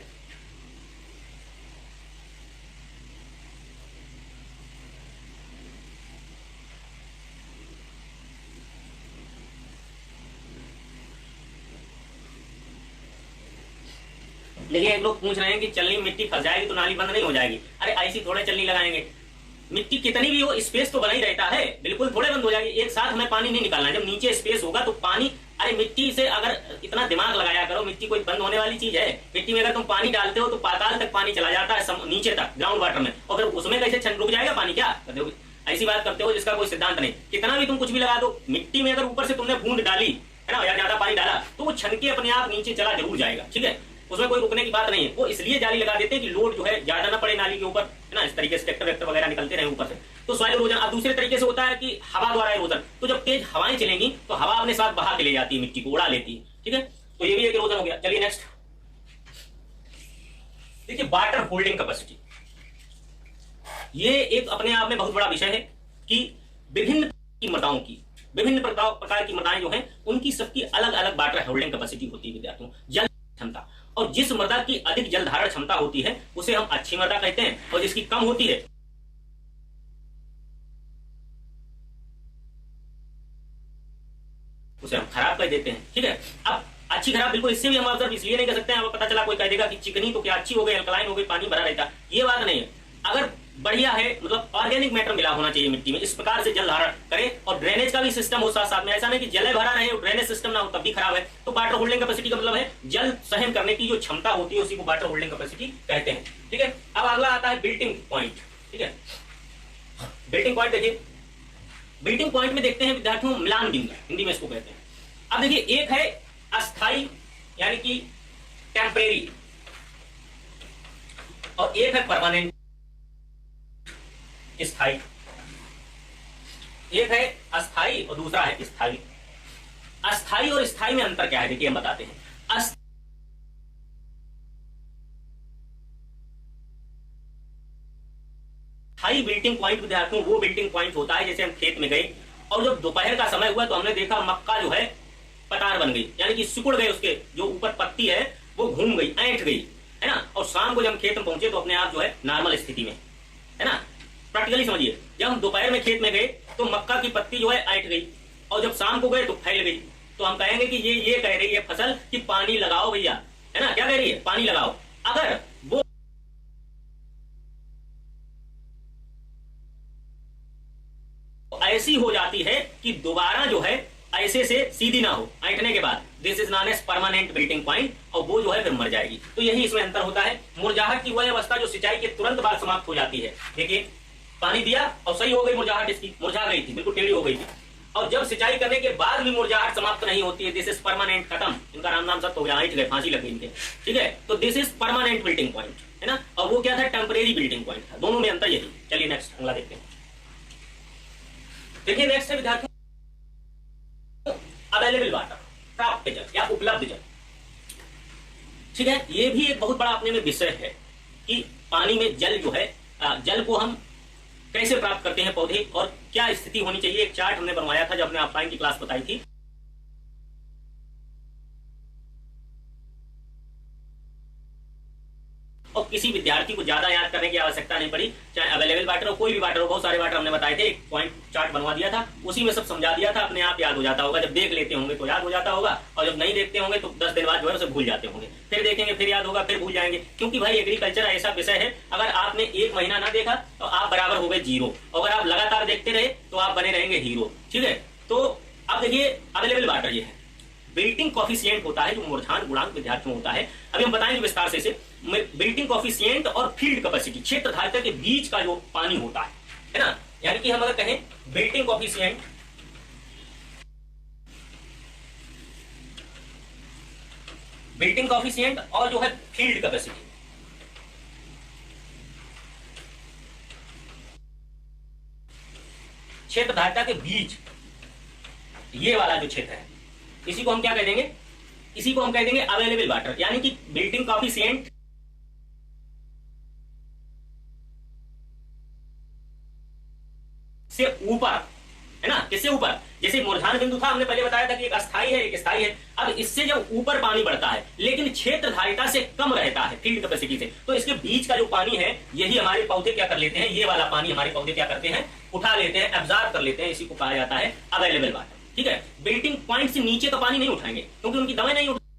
देखिए एक लोग पूछ रहे हैं कि चलनी मिट्टी फंस जाएगी तो नाली बंद नहीं हो जाएगी, अरे ऐसी थोड़े चलनी लगाएंगे, मिट्टी कितनी भी हो स्पेस तो बना ही रहता है, बिल्कुल थोड़े बंद हो जाएगी, एक साथ हमें पानी नहीं निकालना है, जब नीचे स्पेस होगा तो पानी, अरे मिट्टी से अगर इतना दिमाग लगाया करो, मिट्टी कोई बंद होने वाली चीज है, मिट्टी में अगर तुम पानी डालते हो तो पाताल तक पानी चला जाता है, नीचे तक ग्राउंड वाटर में, और फिर उसमें कैसे रुक जाएगा पानी, क्या ऐसी बात करते हो जिसका कोई सिद्धांत नहीं, कितना भी तुम कुछ भी लगा दो, मिट्टी में अगर ऊपर से तुमने बूंद डाली है ना, या ज्यादा पानी डाला तो वो छनके अपने आप नीचे चला जरूर जाएगा, ठीक है, उसमें कोई रुकने की बात नहीं है। वो इसलिए जाली लगा देते हैं कि लोड जो है ज्यादा ना पड़े नाली के ऊपर, है ना, इस तरीके से ट्रैक्टर वेक्टर वगैरह निकलते रहे ऊपर से। तो सॉइल इरोजन। अब दूसरे तरीके से होता है कि हवा द्वारा इरोजन, तो जब तेज हवाएं चलेंगी तो हवा अपने साथ बहा के ले जाती है, मिट्टी को उड़ा लेती है, ठीक है, तो ये भी एक इरोजन हो गया। चलिए नेक्स्ट देखिए, वाटर होल्डिंग कैपेसिटी। ये एक अपने आप में बहुत बड़ा विषय है कि विभिन्न मृदाओं की, विभिन्न प्रकार की मृदाएं जो हैं उनकी सबकी अलग अलग वाटर होल्डिंग कैपेसिटी होती है विद्यार्थियों, जल क्षमता। और जिस मृदा की अधिक जल धारण क्षमता होती है उसे हम अच्छी मृदा कहते हैं, और जिसकी कम होती है उसे हम खराब कह देते हैं, ठीक है। अब अच्छी खराब बिल्कुल इससे भी हम ऑब्जर्व इसलिए नहीं कर सकते हैं, अब पता चला कोई कह देगा कि चिकनी तो क्या अच्छी हो गई, अल्कलाइन हो गई, पानी भरा रहता, ये बात नहीं है। अगर बढ़िया है, मतलब ऑर्गेनिक मैटर मिला होना चाहिए मिट्टी में, इस प्रकार से जल धारण करे, और ड्रेनेज का भी सिस्टम हो साथ साथ में, ऐसा नहीं कि जल भरा रहे ड्रेनेज सिस्टम ना हो तब भी खराब है। तो वाटर होल्डिंग कैपेसिटी का मतलब है जल सहन करने की जो क्षमता होती है उसी को वाटर होल्डिंग कैपेसिटी कहते हैं, ठीक है। अब अगला आता है बिल्टिंग पॉइंट, ठीक है। बिल्टिंग पॉइंट देखिए, बिल्टिंग पॉइंट में देखते हैं विद्यार्थियों मिलान बिंदु, हिंदी में इसको कहते हैं। अब देखिए एक है अस्थाई यानी कि टेम्परेरी, और एक है परमानेंट स्थाई। एक है अस्थाई और दूसरा है स्थाई। अस्थाई और स्थाई में अंतर क्या है देखिए हम बताते हैं। अस्थाई बिल्टिंग पॉइंट विद्यार्थियों वो बिल्टिंग पॉइंट होता है जैसे हम खेत में गए और जब दोपहर का समय हुआ तो हमने देखा मक्का जो है पतार बन गई, यानी कि सिकुड़ गए, उसके जो ऊपर पत्ती है वो घूम गई, ऐंठ गई, है ना। और शाम को जब हम खेत में पहुंचे तो अपने आप जो है नॉर्मल स्थिति में, है ना। प्रैक्टिकली समझिए, जब हम दोपहर में खेत में गए तो मक्का की पत्ती जो है ऐंठ गई, और जब शाम को गए तो फैल गई। तो हम कहेंगे कि ये कह रही है फसल कि पानी लगाओ भैया, है ना, क्या कह रही है, पानी लगाओ। अगर वो ऐसी हो जाती है कि दोबारा जो है ऐसे से सीधी ना हो ऐंठने के बाद, this is known as permanent wilting point, और वो जो है फिर मर जाएगी। तो यही इसमें अंतर होता है। मुरझाहट की वह अवस्था जो सिंचाई के तुरंत बाद समाप्त हो जाती है। देखिए पानी दिया और सही हो गई मुरझाहट, इसकी मुरझा गई थी, बिल्कुल टेढ़ी हो गई थी, और जब सिंचाई करने के बाद भी मुरझाहट समाप्त नहीं होती है, दिस इज परमानेंट, खत्म, इनका राम सत्य हो गया, ऐंठ गए, फांसी लग गई इनके, ठीक है। तो this is permanent wilting point, है ना। और वो क्या था, टेम्परेरी बिल्टिंग पॉइंट था। दोनों में अंतर यही। चलिए नेक्स्ट अगला देखते हैं। देखिए नेक्स्ट है विद्यार्थियों अवेलेबल वाटर, प्राप्त जल या उपलब्ध जल, ठीक है। ये भी एक बहुत बड़ा अपने में विषय है कि पानी में जल जो है, जल को हम कैसे प्राप्त करते हैं पौधे और क्या स्थिति होनी चाहिए, एक चार्ट हमने बनवाया था जब हमने ऑफलाइन की क्लास बताई थी। और किसी विद्यार्थी को ज्यादा याद करने की आवश्यकता नहीं पड़ी, चाहे अवेलेबल वाटर हो, कोई भी वाटर हो, बहुत सारे वाटर हमने बताए थे, एक पॉइंट चार्ट बनवा दिया था, उसी में सब समझा दिया था, अपने आप याद हो जाता होगा। जब देख लेते होंगे तो याद हो जाता होगा, और जब नहीं देखते होंगे तो 10 दिन बाद जो है उसे भूल जाते होंगे, फिर देखेंगे फिर याद होगा, फिर भूल जाएंगे। क्योंकि भाई एग्रीकल्चर ऐसा विषय है, अगर आपने एक महीना ना देखा तो आप बराबर हो गए जीरो, अगर आप लगातार देखते रहे तो आप बने रहेंगे हीरो। ठीक है, तो अब देखिए अवेलेबल वाटर ये है, बिल्टिंग कॉफिशिएंट होता है जो मूर्धान गुणांक विद्यार्थियों होता है। अभी हम बताएंगे विस्तार से इसे। बिल्टिंग कॉफिशिएंट और फील्ड कैपेसिटी, क्षेत्र धारिता के बीच का जो पानी होता है ना, यानी कि हम अगर कहें बिल्टिंग कॉफिशिएंट और जो है फील्ड कैपेसिटी, क्षेत्र धारिता के बीच ये वाला जो क्षेत्र है, इसी को हम क्या कह देंगे, इसी को हम कह देंगे अवेलेबल वाटर। यानी कि बिल्टिंग कॉफिशिएंट से ऊपर है ना, किससे ऊपर, जैसे मूर्धान बिंदु था, हमने पहले बताया था कि एक अस्थाई है एक स्थायी है। अब इससे जब ऊपर पानी बढ़ता है लेकिन क्षेत्र धारिता से कम रहता है फील्ड कैपेसिटी से, तो इसके बीच का जो पानी है यही हमारे पौधे क्या कर लेते हैं, ये वाला पानी हमारे पौधे क्या करते हैं, उठा लेते हैं, एब्जॉर्ब कर लेते हैं। इसी को कहा जाता है अवेलेबल वाटर। ठीक है, बिल्टिंग पॉइंट से नीचे तो पानी नहीं उठाएंगे क्योंकि उनकी दवाएं नहीं उठाने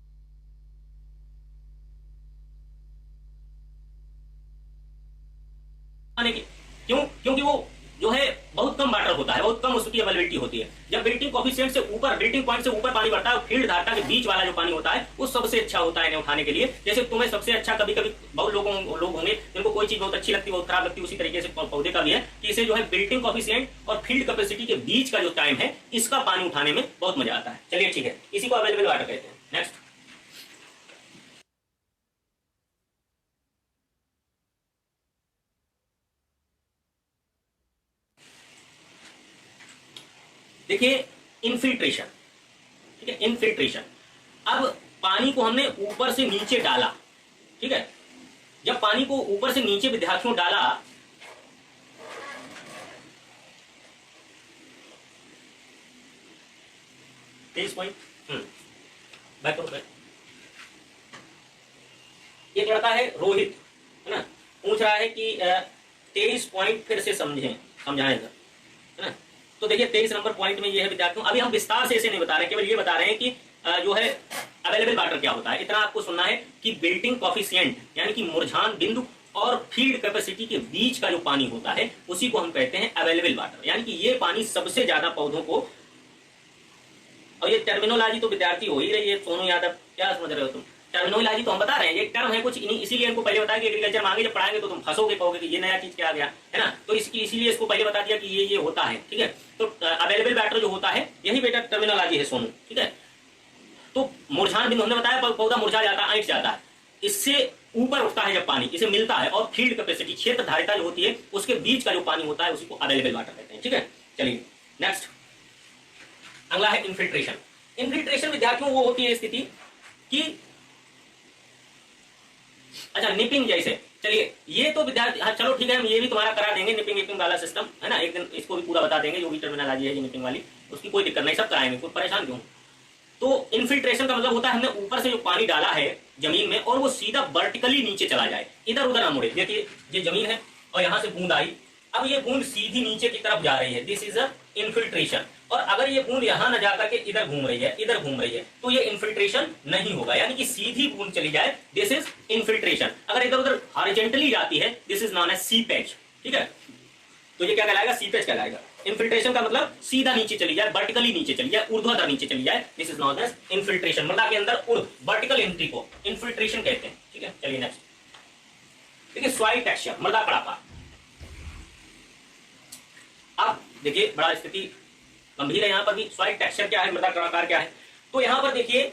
की, क्यों, क्योंकि वो जो है बहुत कम वाटर होता है, बहुत कम उसकी अवेलेबिलिटी होती है। जब बिल्टिंग कॉफिशिएंट से ऊपर, बिल्टिंग पॉइंट से ऊपर पानी बढ़ता है, फील्ड धारिता के बीच वाला जो पानी होता है वो सबसे अच्छा होता है इन्हें उठाने के लिए। जैसे तुम्हें सबसे अच्छा, कभी कभी बहुत लोग होंगे जिनको कोई चीज बहुत अच्छी लगती है बहुत खराब लगती है, उसी तरीके से पौधे का भी है कि इसे जो है बिल्टिंग कॉफिशिएंट और फील्ड कैपेसिटी के बीच का जो टाइम है, इसका पानी उठाने में बहुत मजा आता है। चलिए ठीक है, इसी को अवेलेबल वाटर कहते हैं। नेक्स्ट, देखिए इनफिल्ट्रेशन। ठीक है, इनफिल्ट्रेशन। अब पानी को हमने ऊपर से नीचे डाला, ठीक है, जब पानी को ऊपर से नीचे विद्यार्थियों डाला, बैक करो बैक। एक लड़का है रोहित, है ना, पूछ रहा है कि 23 पॉइंट फिर से समझाएं सर, है ना। तो देखिए 23 नंबर पॉइंट में ये है विद्यार्थियों, अभी हम विस्तार से इसे नहीं बता रहे, केवल ये बता रहे हैं कि जो है अवेलेबल वाटर क्या होता है। इतना आपको सुनना है कि बिल्टिंग कॉफिशिएंट यानी कि मूर्धान बिंदु और फील्ड कैपेसिटी के बीच का जो पानी होता है उसी को हम कहते हैं अवेलेबल वाटर। यानी कि ये पानी सबसे ज्यादा पौधों को, और ये टर्मिनोलॉजी तो विद्यार्थी हो ही रही है, सोनू यादव क्या समझ रहे हो तुम, टर्मिनोलॉजी तो हम बता रहे हैं, ये टर्म है कुछ, इसीलिए इनको पहले बताया कि एग्रीकल्चर में आगे जब पढ़ाएंगे तो तुम फंसोगे, कहोगे कि ये नया चीज क्या आ गया, है ना। तो इसीलिए इसको पहले बता दिया कि ये होता है। ठीक है, तो अवेलेबल वाटर जो होता है यही बेटा टर्मिनोलॉजी है सोनू। ठीक है, तो मुरझान बिंदु हमने बताया पौधा मुरझा जाता है, ऐंठ जाता है, इससे ऊपर उठता है जब पानी, इसे मिलता है, और फील्ड कैपेसिटी क्षेत्र धारिता जो होती है उसके बीच का जो पानी होता है उसी को अवेलेबल वाटर कहते हैं। ठीक है, चलिए नेक्स्ट, अगला है इनफिल्ट्रेशन। इनफिल्ट्रेशन विद्यार्थियों वो होती है स्थिति कि, अच्छा निपिंग जैसे, चलिए ये तो विद्यार्थी, हाँ चलो ठीक है, हम ये भी तुम्हारा करा देंगे निपिंग विपिंग वाला सिस्टम, है ना, एक दिन इसको भी पूरा बता देंगे, जो भी टर्मिनोलॉजी है ये निपिंग वाली, उसकी कोई दिक्कत नहीं, सब कराएंगे, कोई परेशान क्यों। तो इनफिल्ट्रेशन का मतलब होता है हमने ऊपर से जो पानी डाला है जमीन में और वो सीधा वर्टिकली नीचे चला जाए, इधर उधर ना मुड़े। देखिए ये जमीन है और यहाँ से बूंद आई, अब ये बूंद सीधी नीचे की तरफ जा रही है, दिस इज अ इनफिल्ट्रेशन। और अगर ये बूंद यहाँ न जाकर के इधर घूम रही है, इधर घूम रही है, तो ये इनफिल्ट्रेशन नहीं होगा, यानी कि सीधी बूंद चली जाए, दिस इज इनफिल्ट्रेशन। अगर इधर उधर हॉरिजॉन्टली जाती है, this is known as seepage. ठीक है, तो ये क्या कहलाएगा, सीपेज कहलाएगा। इनफिल्ट्रेशन का मतलब सीधा नीचे चली जाए, वर्टिकली नीचे चली जाए, ऊर्ध्वाधर नीचे चली जाए, this is known as infiltration. मृदा के अंदर वर्टिकल एंट्री को इनफिल्ट्रेशन कहते हैं। ठीक है, चलिए नेक्स्ट, देखिए सॉइल टेक्सचर, मृदा कड़ापा। अब देखिए बड़ा स्थिति गंभीर है, यहां पर भी सॉइल टेक्सचर क्या है, मृदा कड़ाकार क्या है। तो यहां पर देखिए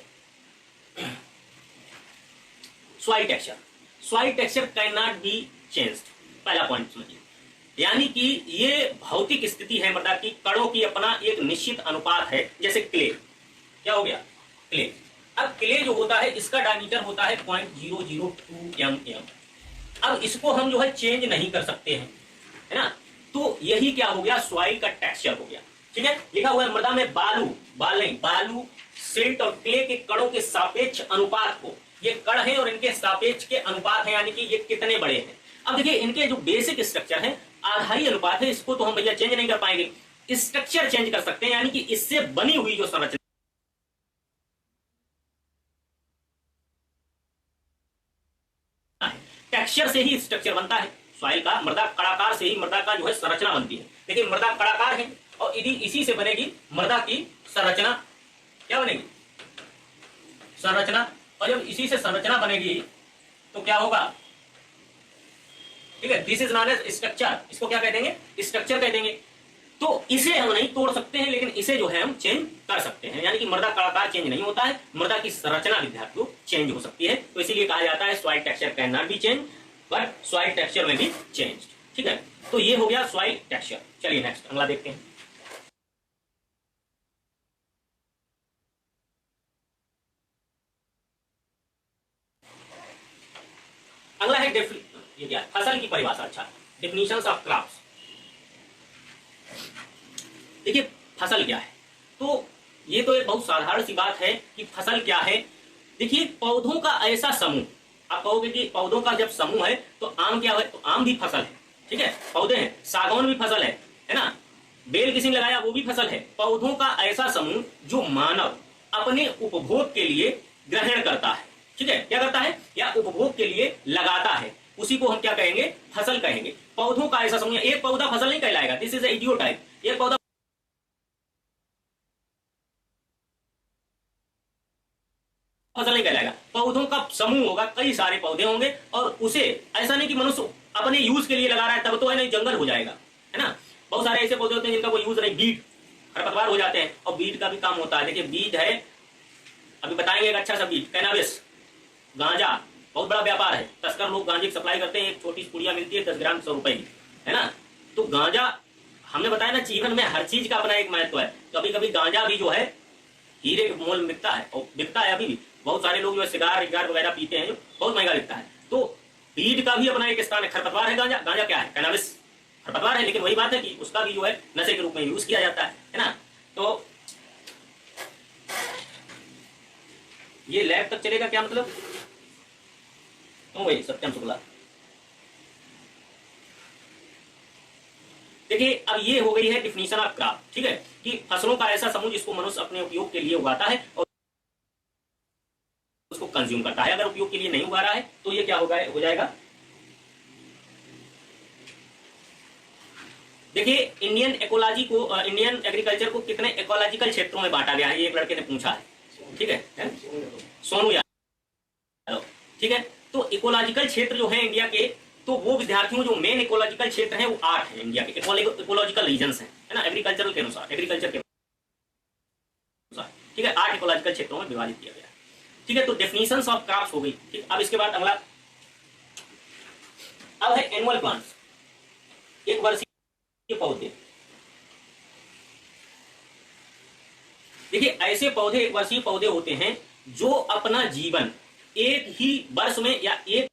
soil texture can not be changed, पहला पॉइंट समझिए, यानी कि ये भौतिक स्थिति है मृदा की, कणों की अपना एक निश्चित अनुपात है। जैसे क्ले, क्या हो गया क्ले, अब क्ले जो होता है इसका डायमीटर होता है 0.002 mm, अब इसको हम जो है चेंज नहीं कर सकते हैं, है ना। तो यही क्या हो गया, सॉइल का टेक्सचर हो गया। ठीक है, लिखा हुआ है मृदा में बालू सिल्ट और क्ले के कणों के सापेक्ष अनुपात को, ये कण है और इनके सापेक्ष के अनुपात है, यानी कि ये कितने बड़े हैं। अब देखिए इनके जो बेसिक स्ट्रक्चर है आधारी अनुपात है, इसको तो हम भैया चेंज नहीं कर पाएंगे, स्ट्रक्चर चेंज कर सकते हैं, यानी कि इससे बनी हुई जो संरचना है, टेक्सचर से ही स्ट्रक्चर बनता है सॉइल का, मृदा कड़ाकार से ही मृदा का जो है संरचना बनती है। देखिए मृदा कड़ाकार है और इसी से बनेगी मृदा की संरचना, क्या बनेगी, संरचना। और जब इसी से संरचना बनेगी तो क्या होगा, ठीक है, this is known as structure, इसको क्या कह देंगे, स्ट्रक्चर कह देंगे। तो इसे हम नहीं तोड़ सकते हैं, लेकिन इसे जो है हम चेंज कर सकते हैं, यानी कि मृदा का आकार चेंज नहीं होता है, मृदा की संरचना विद्यार्थियों चेंज हो सकती है। तो इसीलिए कहा जाता है soil texture can not be change but soil texture में भी चेंज। ठीक है, तो ये हो गया सॉइल टेक्सचर। चलिए नेक्स्ट अगला देखते हैं। अगला है ये क्या, फसल की परिभाषा। अच्छा, डेफिनेशंस ऑफ क्रॉप्स। देखिए फसल क्या है, तो ये तो एक बहुत साधारण सी बात है कि फसल क्या है। देखिए पौधों का ऐसा समूह, आप कहोगे कि पौधों का जब समूह है तो आम क्या है, तो आम भी फसल है। ठीक है, पौधे हैं, सागौन भी फसल है ना, बेल किसी ने लगाया वो भी फसल है। पौधों का ऐसा समूह जो मानव अपने उपभोग के लिए ग्रहण करता है, ठीक है, क्या करता है, या उपभोग के लिए लगाता है, उसी को हम क्या कहेंगे, फसल कहेंगे। पौधों का ऐसा समूह, एक पौधा फसल नहीं कहलाएगा, दिस इज इडियोटाइप। एक पौधा फसल नहीं कहलाएगा, पौधों का समूह होगा, कई सारे पौधे होंगे, और उसे ऐसा नहीं कि मनुष्य अपने यूज के लिए लगा रहा है तब तो है नहीं, जंगल हो जाएगा, है ना। बहुत सारे ऐसे पौधे होते हैं जिनका कोई यूज नहीं, बीट खरपतवार हो जाते हैं, और बीट का भी काम होता है। देखिए बीट है, अभी बताएंगे एक अच्छा सा बीट, कैनाबिस, गांजा, बहुत बड़ा व्यापार है, तस्कर लोग गांजे की सप्लाई करते हैं, एक छोटी पुड़िया मिलती है 10 ग्राम 100 रुपए की, है ना। तो गांजा, हमने बताया ना जीवन में हर चीज का अपना एक महत्व है। कभी कभी गांजा भी जो है हीरे के मोल बिकता है, और बिकता है अभी भी। बहुत सारे लोग जो है सिगार वगैरह पीते हैं जो बहुत महंगा बिकता है। तो बीट का भी अपना एक स्थान है। खरपतवार है गांजा, गांजा क्या है, कैनाबिस खरपतवार है, लेकिन वही बात है कि उसका भी जो है नशे के रूप में यूज किया जाता है ना। तो ये लैब तक चलेगा क्या मतलब, तो वही सत्यम शुक्ला। देखिए अब ये हो गई है डिफिनीशन ऑफ क्रॉप, ठीक है, कि फसलों का ऐसा समूह जिसको मनुष्य अपने उपयोग के लिए उगाता है और उसको कंज्यूम करता है। अगर उपयोग के लिए नहीं उगा रहा है तो ये क्या होगा, हो जाएगा। देखिए इंडियन इकोलॉजी को, इंडियन एग्रीकल्चर को कितने इकोलॉजिकल क्षेत्रों में बांटा गया है, ये एक लड़के ने पूछा है, ठीक है, सोनू यादव, ठीक है। तो इकोलॉजिकल क्षेत्र जो है इंडिया के, तो वो विद्यार्थियों जो मेन इकोलॉजिकल क्षेत्र है वो 8 है इंडिया के, इकोलॉजिकल रीजन्स हैं, है ना, एग्रीकल्चरल के अनुसार, एग्रीकल्चर के अनुसार, ठीक है, 8 इकोलॉजिकल क्षेत्रों में विभाजित किया गया, ठीक है। तो डेफिनेशंस ऑफ क्रॉप्स हो गई, ठीक। अब इसके बाद अगला अब है एनुअल प्लांट्स, एक वर्षीय पौधे। देखिए ऐसे पौधे एक वर्षीय पौधे होते हैं जो अपना जीवन एक ही वर्ष में या एक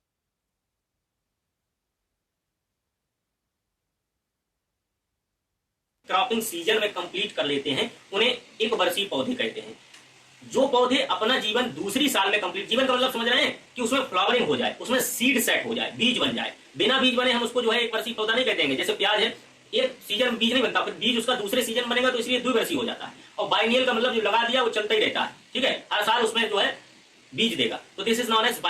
क्रॉपिंग सीजन में कंप्लीट कर लेते हैं, उन्हें एक वर्षीय पौधे कहते हैं। जो पौधे अपना जीवन दूसरी साल में कंप्लीट, जीवन का मतलब समझ रहे हैं कि उसमें फ्लावरिंग हो जाए, उसमें सीड सेट हो जाए, बीज बन जाए। बिना बीज बने हम उसको जो है एक वर्षीय पौधा नहीं कह देंगे। जैसे प्याज है, एक सीजन में बीज नहीं बनता, फिर बीज उसका दूसरे सीजन बनेगा तो इसलिए द्विवर्षीय हो जाता है। और बाइनियल का मतलब जो लगा दिया वो चलता ही रहता है, ठीक है, हर साल उसमें जो है बीज देगा। तो this is known as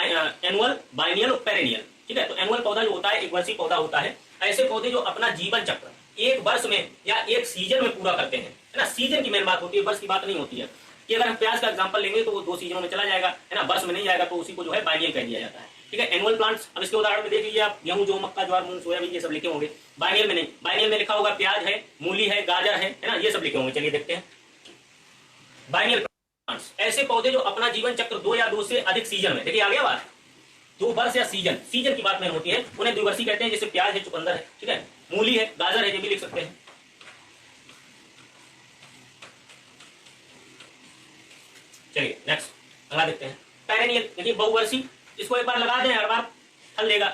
annual, biennial और पेरेनियल, ठीक है। तो एनुअल पौधा जो होता है एक वर्षीय पौधा होता है। ऐसे पौधे जो अपना जीवन चक्र एक वर्ष में या एक सीजन में पूरा करते हैं, है ना। सीजन की मेन बात होती है, वर्ष की बात नहीं होती है। कि अगर हम प्याज का एग्जांपल लेंगे तो वो 2 सीजनों में चला जाएगा, है ना, वर्ष में नहीं जाएगा, तो उसी को जो है बाइनियल कह दिया जाता है, ठीक है। एनुअल प्लांट्स, अब इसके उदाहरण में देख लीजिए आप, गेहूं, जौ, मक्का, ज्वार, मूंग, सोयाबीन, ये सब लिखे होंगे। बाइनियल में नहीं, बाइनियल में लिखा होगा प्याज है, मूली है, गाजर है ना, ये सब लिखे होंगे। चलिए देखते हैं बाइनियल प्लांट्स, ऐसे पौधे जो अपना जीवन चक्र 2 या 2 से अधिक सीजन में, देखिए आ गया बात, 2 वर्ष या सीजन की बात में होती है, उन्हें द्विवर्षीय कहते हैं। जैसे प्याज है, चुकंदर है, ठीक है, मूली है, गाजर है, ये भी लिख सकते हैं। चलिए नेक्स्ट अगला देखते हैं पेरेनियल। देखिए बहुवर्षीय, इसको एक बार लगा दें हर बार फल देगा।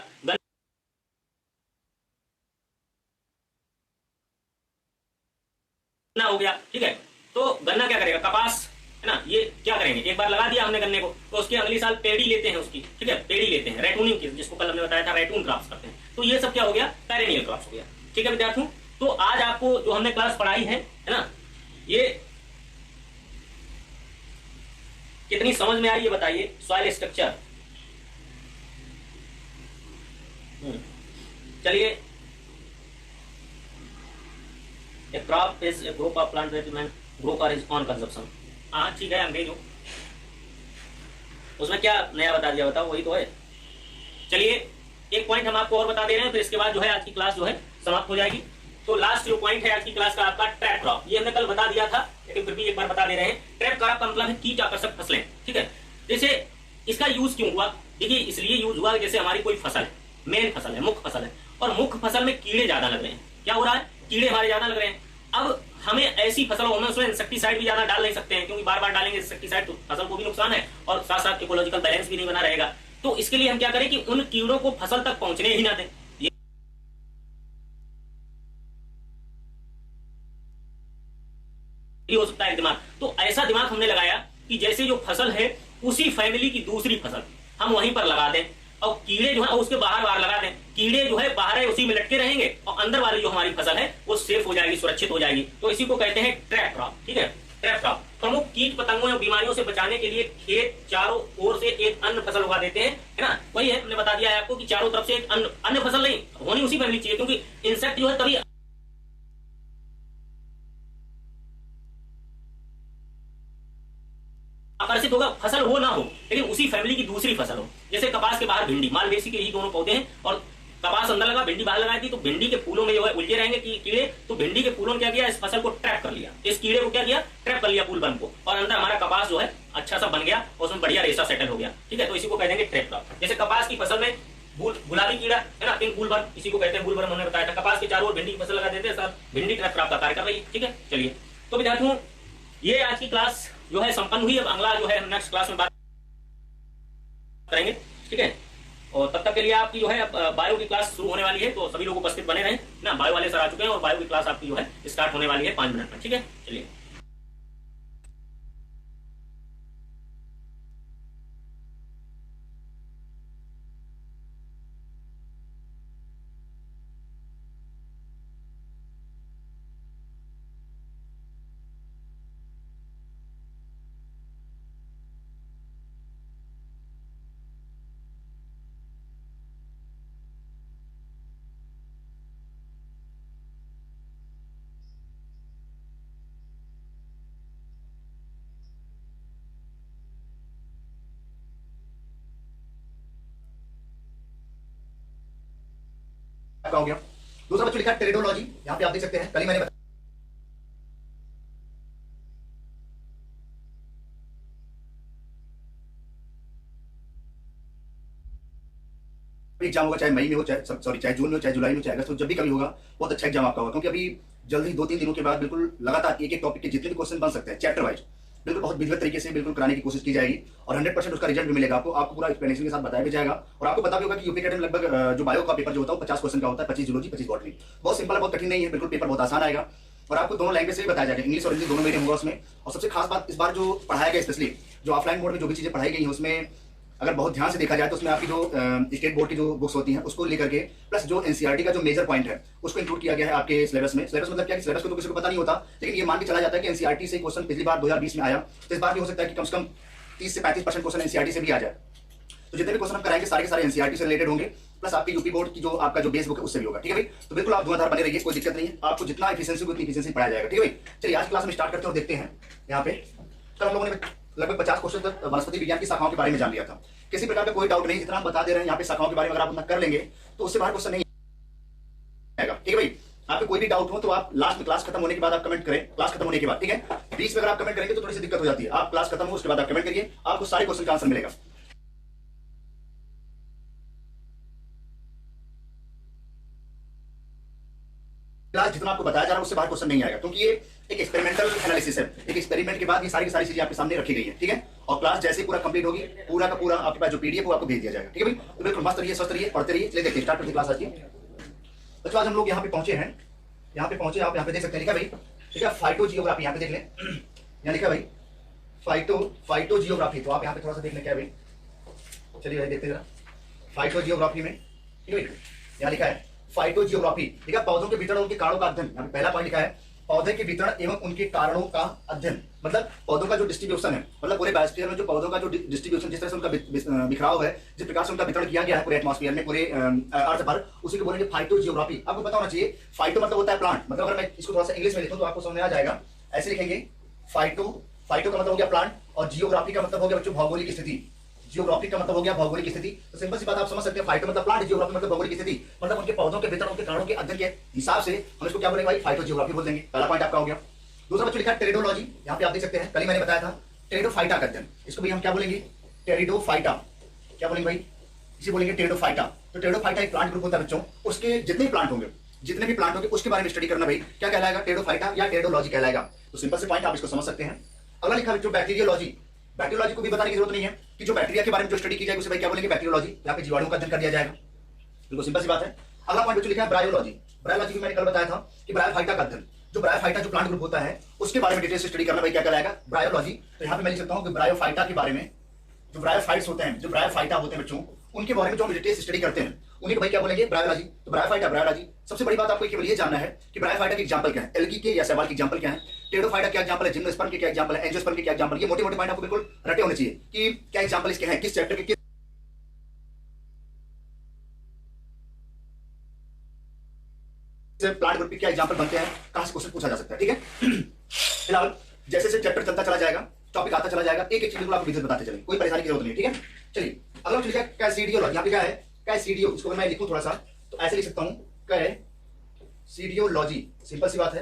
गन्ना हो गया, ठीक है। तो गन्ना क्या करेगा, कपास है ना, ये क्या करेंगे, एक बार लगा दिया हमने गन्ने को, तो उसके अगली साल पेड़ी लेते हैं उसकी, ठीक है, पेड़ी लेते हैं, रैटूनिंग की, जिसको कल हमने बताया था रैटून क्रॉप्स करते हैं। तो ये सब क्या हो गया, पेरेनियल क्रॉप्स हो गया, ठीक है विद्यार्थियों। तो आज आपको जो हमने क्लास पढ़ाई है ना, ये कितनी समझ में आई ये बताइए। सॉइल स्ट्रक्चर, चलिए, A crop is a group of plant that man grow for his own consumption। हाँ ठीक है, अंग्रेज हो, उसमें क्या नया बता दिया, बताओ, वही तो है। चलिए एक पॉइंट हम आपको और बता दे रहे हैं, फिर इसके बाद जो है आज की क्लास जो है समाप्त हो जाएगी। तो लास्ट जो पॉइंट है आज की क्लास का आपका ट्रैप क्रॉप, ये हमने कल बता दिया था लेकिन फिर भी एक बार बता दे रहे हैं। ट्रैप क्रॉप का मतलब है कीट आकर्षक फसलें, ठीक है। जैसे इसका यूज क्यों हुआ, देखिए इसलिए यूज हुआ जैसे हमारी कोई फसल है, मेन फसल है, मुख्य फसल है, और मुख्य फसल में कीड़े ज्यादा लग रहे हैं। क्या हो रहा है, कीड़े हमारे ज्यादा लग रहे हैं। अब हमें ऐसी फसलों में उसमें इंसेक्टिसाइड भी ज्यादा डाल नहीं सकते हैं, क्योंकि बार बार डालेंगे इंसेक्टिसाइड तो फसल को भी नुकसान है और साथ साथ इकोलॉजिकल बैलेंस भी नहीं बना रहेगा। तो इसके लिए हम क्या करें कि उन कीड़ों को फसल तक पहुंचने ही ना दें, ये हो सकता है दिमाग। तो ऐसा दिमाग हमने लगाया कि जैसे जो फसल है उसी फैमिली की दूसरी फसल हम वहीं पर लगा दें, और कीड़े जो है उसके बाहर बाहर लगा दें। कीड़े जो है बाहर है उसी में लटके रहेंगे और अंदर वाली जो हमारी फसल है वो सेफ हो जाएगी, सुरक्षित हो जाएगी। तो इसी को कहते हैं ट्रैप क्रॉप, ठीक है। ट्रैप क्रॉप प्रमुख कीट पतंगों और बीमारियों से बचाने के लिए खेत चारों ओर से एक अन्य फसल उगा देते हैं, है ना। वही है, हमने बता दिया है आपको कि चारों तरफ से एक अन्य फसल नहीं होनी, उसी फैमिली चाहिए, क्योंकि इंसेक्ट जो है तभी आकर्षित होगा, फसल हो ना हो लेकिन उसी फैमिली की दूसरी फसल हो। जैसे कपास के बाहर भिंडी, मालवेसी के ही दोनों पौधे हैं और कपास अंदर लगा, भिंडी बाहर लगाई थी, तो भिंडी के फूलों में जो है उलझे रहेंगे कीड़े। तो भिंडी के फूलों ने क्या किया, इस फसल को ट्रैप कर लिया, इस कीड़े को क्या किया, ट्रैप कर लिया फूल बन को, और अंदर हमारा कपास जो है अच्छा सा बन गया और उसमें बढ़िया रेशा सेटल हो गया, ठीक है। तो इसी को कह देंगे ट्रैप क्रॉप। जैसे कपास की फसल में गुलाबी कीड़ा है ना, पिंक बुलवर्म, इसी को कहते हैं बुलवर्म, हमने बताया था। कपास के चारों ओर भिंडी की फसल लगा देते हैं, सब भिंडी ट्रैप क्रॉप का कार्य कर रही है, ठीक है। चलिए तो विद्यार्थियों ये आज की क्लास जो है संपन्न हुई। अब अगला जो है हम नेक्स्ट क्लास में बात करेंगे, ठीक है। और तब तक के लिए आपकी जो है बायो की क्लास शुरू होने वाली है, तो सभी लोग उपस्थित बने रहें ना। बायो वाले सर आ चुके हैं और बायो की क्लास आपकी जो है स्टार्ट होने वाली है 5 मिनट में, ठीक है। चलिए हो गया। दूसरा बच्चों लिखा है टेरिडोलॉजी, यहाँ पे आप देख सकते हैं, कल ही मैंने एग्जाम होगा, चाहे मई में हो, चाहे सॉरी चाहे जून में हो, चाहे जुलाई में, चाहे अगस्त में, जब भी कभी होगा बहुत अच्छा एग्जाम आपका होगा। क्योंकि अभी जल्दी 2-3 दिनों के बाद बिल्कुल लगातार एक एक टॉपिक के जितने भी क्वेश्चन बन सकते हैं चैप्टर वाइज, बिल्कुल बहुत विधिवत तरीके से बिल्कुल कराने की कोशिश की जाएगी और 100% उसका रिजल्ट भी मिलेगा आपको। आपको पूरा एक्सप्लेनेशन के साथ बताया भी जाएगा और आपको पता भी होगा कि यूपी में लगभग जो बायो का पेपर जो होता है 50 क्वेश्चन का होता है, 25 जूलॉजी 25 बॉटनी। बहुत सिंपल है, बहुत कठिन नहीं है, बिल्कुल पेपर बहुत आसान आएगा और आपको दोनों लैंग्वेज से भी बताया जाएगा, इंग्लिश और हिंदी दोनों मीडियम होगा उसमें। और सबसे खास बात इस बार जो पढ़ाया गया, स्पेशली जो ऑफलाइन मोड में जो भी चीजें पढ़ाई गई है उसमें अगर बहुत ध्यान से देखा जाए तो उसमें आपकी जो स्टेट बोर्ड की जो बुक्स होती हैं उसको लेकर के प्लस जो एनसीईआरटी का जो मेजर पॉइंट है उसको इंक्लूड किया गया है आपके सिलेबस में। सिलेबस मतलब क्या, सिलेबस को तो किसी को पता नहीं होता, लेकिन ये मान के चला जाता है कि एनसीईआरटी से क्वेश्चन पिछली बार 2020 में आया, तो इस बार भी हो सकता है कि कम से कम 30 से 35% क्वेश्चन एनसीईआरटी से भी आ जाए। तो जितने भी क्वेश्चन हम कराएंगे सारे के सारे एनसीईआरटी से रिलेटेड होंगे, प्लस आपके यूपी बोर्ड की जो आपका जो बेस बुक है उससे भी होगा, ठीक है भाई। तो बिल्कुल आप धुआंधार बने रहिए, कोई दिक्कत नहीं है, आपको जितना एफिशिएंसी उतनी एफिशिएंसी पढ़ाया जाएगा, ठीक है भाई। चलिए आज क्लास में स्टार्ट करते हैं और देखते हैं। यहाँ पे कल हम लोगों ने लगभग 50 क्वेश्चन तक वनस्पति विज्ञान की शाखाओं के बारे में जान लिया था। किसी प्रकार का कोई डाउट नहीं, जितना हम बता दे रहे हैं यहाँ पे शाखाओं के बारे में अगर आप उतना कर लेंगे तो उससे बाहर क्वेश्चन नहीं आएगा, ठीक है भाई। आपको कोई भी डाउट हो तो आप लास्ट में क्लास खत्म होने के बाद आप कमेंट करें, क्लास खत्म होने के बाद, ठीक है। बीच में अगर आप कमेंट करेंगे तो थोड़ी सी दिक्कत हो जाती है, आप क्लास खत्म हो उसके बाद आप कमेंट करिए, आपको सारे क्वेश्चन का आंसर मिलेगा। क्लास जितना आपको बताया जा रहा है उससे बाहर क्वेश्चन नहीं आएगा, क्योंकि ये एक एक्सपेरिमेंटल एनालिसिस है, एक एक्सपेरिमेंट के बाद ये सारी की सारी चीजें आपके सामने रखी गई है, ठीक है। और क्लास जैसे ही पूरा कंप्लीट होगी पूरा का पूरा आपके पास जो पीडीएफ वो आपको भेज दिया जाएगा, ठीक है भाई। तो बिल्कुल मस्त रहिए, स्वस्थ रहिए, पढ़ते रहिए। चलिए देखते हैं, स्टार्ट करते क्लास आज की। बच्चों आज हम लोग यहाँ पे पहुंचे हैं, यहाँ पे पहुंचे, आप यहाँ पे देख सकते हैं, लिखा भाई ठीक है, फाइटो जियोग्राफी यहाँ पे देख लें, यहाँ लिखा है भाई फाइटो जियोग्राफी। तो आप यहाँ पे थोड़ा सा देख लें क्या है भाई, चलिए भाई देखते जरा फाइटो जियोग्राफी में, ठीक है भाई, यहाँ लिखा है फाइटो जियोग्राफी, ठीक है, पौधों के वितरण उनके कारणों का अध्ययन। यहाँ पे पहला पॉइंट लिखा है पौधे के वितरण एवं उनके कारणों का अध्ययन, मतलब पौधों का जो डिस्ट्रीब्यूशन है, मतलब पूरे बायोस्फीयर में जो पौधों का जो डिस्ट्रीब्यूशन, जिस तरह से उनका बिखराव है, जिस प्रकार से उनका वितरण किया गया है पूरे एटमॉस्फेयर में, पूरे अर्थ पर, उसी को बोलेंगे फाइटो जियोग्राफी। आपको पता होना चाहिए फाइटो मतलब होता है प्लांट, मतलब अगर मैं इसको थोड़ा सा इंग्लिश में लिखूं तो आपको समझ में आ जाएगा, ऐसे लिखेंगे फाइटो का मतलब हो गया प्लांट, और जियोग्राफी का मतलब हो गया बच्चों भौगोलिक स्थिति। जियोग्राफी का मतलब हो गया भौगोलिक स्थिति। तो सिंपल सी बात आप समझ सकते हैं, फाइटो मतलब प्लांट, जियोग्राफी मतलब भौगोलिक स्थिति, मतलब उनके पौधों के वितरण, उनके कारणों के अध्ययन के हिसाब से हम इसको क्या बोलेंगे भाई, फाइटो जियोग्राफी बोल देंगे। पहला पॉइंट आपका हो गया। दूसरा बच्चों लिखा है टेरिडोलॉजी, यहाँ पे आप देख सकते हैं, कल ही मैंने बताया था टेरिडोफाइटा का अध्ययन, इसको भी हम क्या बोलेंगे, टेरिडोफाइटा। क्या बोलेंगे भाई, इसे बोलेंगे टेरिडोफाइटा। तो टेरिडोफाइटा एक प्लांट ग्रुप होता है बच्चों, उसके जितने भी प्लांट होंगे उसके बारे में स्टडी करना भाई, क्या कहलाएगा, टेरिडोफाइटा या टेरिडोलॉजी कहलाएगा। तो सिंपल से पॉइंट आप इसको समझ सकते हैं। अगला लिखा बच्चों बैक्टीरियोलॉजी। बैक्टीरियोलॉजी को भी बताने की जरूरत नहीं है कि जो बैक्टीरिया के बारे में जो स्टडी की जाएगी उसे भाई क्या बोलेंगे, बैक्टीरियोलॉजी। यहाँ पे जीवाणुओं का अध्ययन कर दिया जाएगा, बिल्कुल सिंपल सी बात है। अगला पॉइंट बच्चों लिखा है ब्रायोलॉजी। ब्रायोलॉजी भी मैंने कल बताया था कि ब्रायोफाइटा का अध्ययन, जो ब्रायोफाइटा जो प्लांट ग्रुप होता है उसके बारे में डिटेल से स्टडी करना भाई क्या कहलाएगा, ब्रायोलॉजी। तो यहाँ पे मैं लिख सकता हूँ कि ब्रायोफाइटा के बारे में, जो ब्रायोफाइट्स होते हैं, जो ब्रायोफाइटा होते हैं बच्चों, उनके बारे में जो हम डिटेल स्टडी करते हैं उन्हीं को भाई क्या बोलेंगे, ब्रायोलॉजी। तो ब्रायोफाइटा ब्रायोलॉजी। सबसे बड़ी बात आपको केवल ये जानना है कि ब्रायोफाइटा के एग्जांपल क्या है, एल्गी के या शैवाल के एग्जांपल क्या है, टेरिडोफाइटा क्या एग्जांपल है, जिम्नोस्पर्म के क्या एग्जांपल है, एंजियोस्पर्म के क्या एग्जांपल। ये मोटे मोटे पॉइंट आपको बिल्कुल रटे होने चाहिए कि क्या एग्जांपल इसके हैं, किस चैप्टर के प्लांट ग्रुप के क्या एग्जांपल बनते हैं, कहां से क्वेश्चन पूछा जा सकता है, ठीक है। फिलहाल जैसे जैसे चैप्टर चलता चला जाएगा, टॉपिक आता चला जाएगा, एक एक चीज बिल्कुल आपको विधिवत बताते चलेंगे, कोई परेशानी की जरूरत नहीं, ठीक है। चलिए अगला लिखा है कैसिडियोलॉजी। यहाँ पे क्या है, कैसिडियो, इसको मैं लिखूं थोड़ा सा तो ऐसे लिख सकता हूं, कैसिडियोलॉजी, सिंपल सी बात है,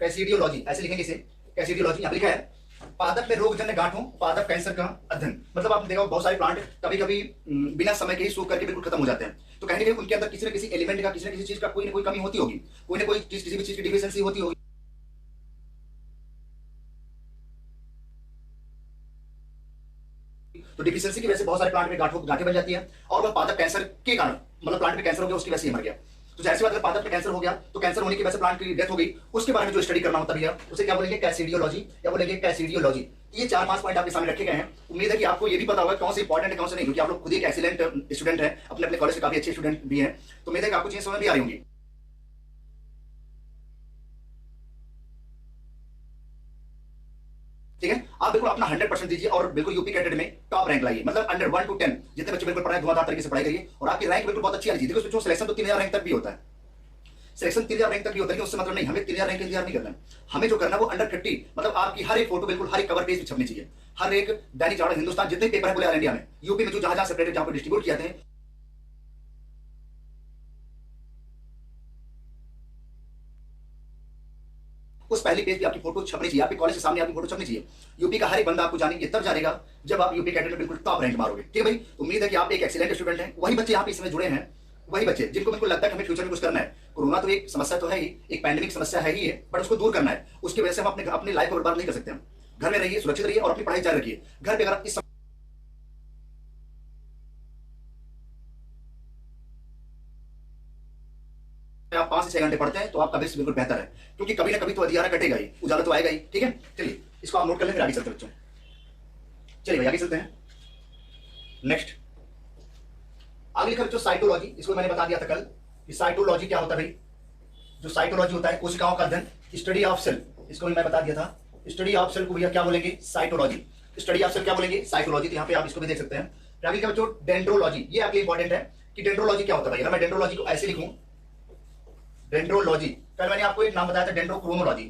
कैसिडियोलॉजी ऐसे लिखेंगे इसे, कैसिडियोलॉजी। यहाँ लिखा है पादप में रोगजन्य गांठों, पादप कैंसर का अध्ययन। मतलब आपने देखा बहुत सारे प्लांट कभी कभी बिना समय के ही सूख करके बिल्कुल खत्म हो जाते हैं, तो कहीं ना कहीं उनके अंदर किसी न किसी एलिमेंट का, किसी न किसी चीज का कोई ना कोई कमी होती होगी, कोई ना कोई चीज, किसी भी चीज की डिफिशियंसी होती होगी। तो डिफिशियंसी की वजह से बहुत सारे प्लांट में गांठें बन जाती है, और वह पादप कैंसर के कारण, मतलब प्लांट में कैंसर हो गया उसकी वजह से मर गया। तो जैसे बात है पादप में कैंसर हो गया, तो कैंसर होने की वजह से प्लांट की डेथ हो गई, उसके बारे में जो स्टडी करना होता है उसे क्या बोलेंगे, कैसिडियोलॉजी, या बोलेंगे कैसिडियोलॉजी। ये 4-5 पॉइंट आपके सामने रखे गए हैं। उम्मीद है कि आपको ये भी पता होगा कौन से इंपॉर्टेंट है कौन से नहीं, क्योंकि आप लोग खुद एक एक्सीलेंट स्टूडेंट हैं, अपने अपने कॉलेज से काफी अच्छे स्टूडेंट भी हैं, तो उम्मीद है कि आपको चीजें समझ में आ रही होंगी, ठीक है। आप बिल्कुल अपना 100% दीजिए और बिल्कुल यूपी कैटेगरी में टॉप रैंक लाइए, मतलब अंडर 1 to 10 जितने बच्चे बिल्कुल पढ़ाए धुआंधार तरीके से पढ़ाई करिए और आपकी रैंक बिल्कुल बहुत अच्छी आ रही है। देखो बच्चों सिलेक्शन तो 3000 रैंक तक भी होता है, सिलेक्शन 3000 रैंक तक भी होता है, उससे मतलब नहीं हमें 3000 रैंक का इंतजार नहीं करना है, हमें जो करना है वो अंडर 50, मतलब आपकी हर एक फोटो बिल्कुल हर एक कवर पेज पे छपनी चाहिए, हर एक दैनिक जागरण हिंदुस्तान जितने पेपर है पूरे इंडिया में, यूपी में जो जहां जहां सेपरेटेड जहां पर डिस्ट्रीब्यूट किए थे, उस पहली पेज पे आपकी फोटो छपनी चाहिए, आपके कॉलेज के सामने आपकी फोटो छपनी चाहिए। यूपी का हर एक बंदा आपको जानेंगे, तब जानेगा जब आप यूपी कैडेट में बिल्कुल टॉप रैंक मारोगे, ठीक है भाई। उम्मीद है कि आप एक एक्सीलेंट स्टूडेंट हैं। वही बच्चे यहाँ पे इसमें जुड़े हैं, वही बच्चे जिनको बिल्कुल लगता है कि हमें फ्यूचर में कुछ करना है। कोरोना तो एक समस्या तो है ही, एक पैंडेमिक समस्या है ही है, बट उसको दूर करना है। उसकी वजह से हम अपनी लाइफ को बर्बाद नहीं कर सकते। हम घर में रहिए, सुरक्षित रहिए और अपनी पढ़ाई जारी रखिए। घर पे अगर इस आप 5 से 6 घंटे पढ़ते हैं तो आपका भविष्य बिल्कुल बेहतर है, क्योंकि कभी ना कभी तो अंधियारा कटेगा ही, उजाला तो आएगा ही, ठीक है। चलिए इसको आप नोट कर लें, फिर आगे चलते हैं बच्चों। चलिए भाई आगे चलते हैं। नेक्स्ट आगे लिखा बच्चों साइटोलॉजी। इसको मैंने बता दिया था कल कि साइटोलॉजी क्या होता है भाई। जो साइटोलॉजी होता है कोशिकाओं का अध्ययन, स्टडी ऑफ सेल, इसको भी मैं बता दिया था। स्टडी ऑफ सेल को भैया क्या बोलेंगे, साइटोलॉजी। स्टडी ऑफ सेल क्या बोलेंगे, साइटोलॉजी। तो यहाँ पे आप इसको भी देख सकते हैं। आगे क्या बच्चों डेंड्रोलॉजी, ये आपके इंपॉर्टेंट है कि डेंड्रोलॉजी क्या होता है भाई। अगर मैं डेंड्रोलॉजी को ऐसे लिखूं, डेंड्रोलॉजी, कल मैंने आपको एक नाम बताया था डेंड्रोक्रोनोलॉजी।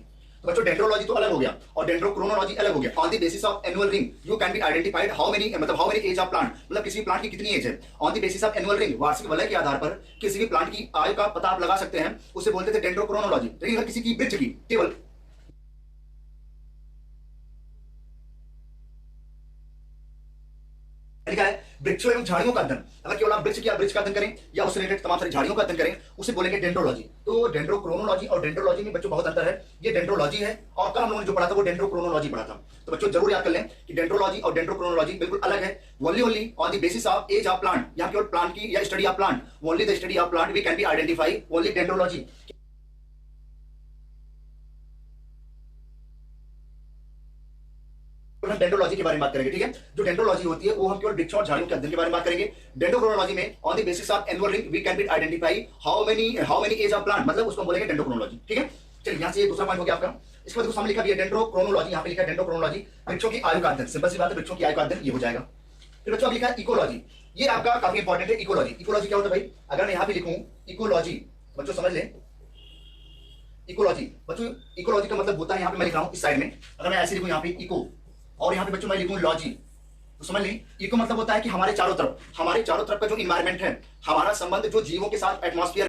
तो बच्चों डेंड्रोलॉजी तो अलग हो गया और डेंड्रोक्रोनोलॉजी अलग हो गया। On the basis of annual ring you can be identified how many, मतलब how many age of plant, मतलब किसी भी प्लांट की कितनी एज है। On the basis of annual ring, वार्षिक वलय के आधार पर किसी भी प्लांट की आयु का पता आप लगा सकते हैं, उसे बोलते थे डेंड्रोक्रोनोलॉजी। लेकिन अगर किसी की वृक्ष की केवल लिखा है वृक्षों एवं झाड़ियों का अध्ययन, अगर केवल आप वृक्ष का अध्ययन करें या उससे रिलेटेड तमाम सारी झाड़ियों का अध्ययन करें, उसे बोलेंगे डेंड्रोलॉजी। तो डेंड्रोक्रोनोलॉजी और डेंड्रोलॉजी में बच्चों बहुत अंतर है। ये डेंड्रोलॉजी है और कल हम लोगों ने जो पढ़ा था वो डेंड्रोक्रोनोलॉजी पढ़ा था। तो बच्चों जरूर याद कर लें कि डेंड्रोलॉजी और डेंड्रोक्रोनोलॉजी बिल्कुल अलग है। Only on the basis of age of plant, यहाँ केवल प्लांट की या study of plant, only the study of plant we can be identify only dendrology. हम डेंड्रोलॉजी के बारे में बात करेंगे, ठीक है। जो डेंड्रोलॉजी होती है वो हम केवल वृक्षों और झाड़ियों के अध्ययन के बारे में बात करेंगे। डेंड्रोक्रोनोलॉजी में on the basis of annual ring we can be identify how many age of plant, मतलब उसको बोलेंगे डेंड्रोक्रोनोलॉजी, ठीक है। चलिए यहाँ से ये दूसरा पॉइंट हो गया आपका। इसके बाद सामने लिखा भी है डेंड्रोक्रोनोलॉजी, यहाँ पे लिखा है डेंड्रोक्रोनोलॉजी, वृक्षों की आयु का अध्ययन, सिंपल सी बात है, वृक्षों की आयु का अध्ययन ये हो जाएगा। फिर बच्चों लिखा है इकोलॉजी, ये आपका काफी इंपॉर्टेंट है। इकोलॉजी, इकोलॉजी क्या होता है भाई, अगर मैं यहाँ पे लिखूं इकोलॉजी, बच्चों समझ लें इकोलॉजी, बच्चों इकोलॉजी का मतलब होता है, यहाँ पे मैं लिख रहा हूँ इस साइड में, अगर मैं ऐसे लिखूं यहाँ पे इको और यहाँ पे बच्चों मैं लिखूं लॉजी, तो समझ लें इको मतलब होता है कि हमारे चारों तरफ का जो इन्वायरमेंट है, हमारा संबंध जो जीवों के साथ एटमॉस्फेयर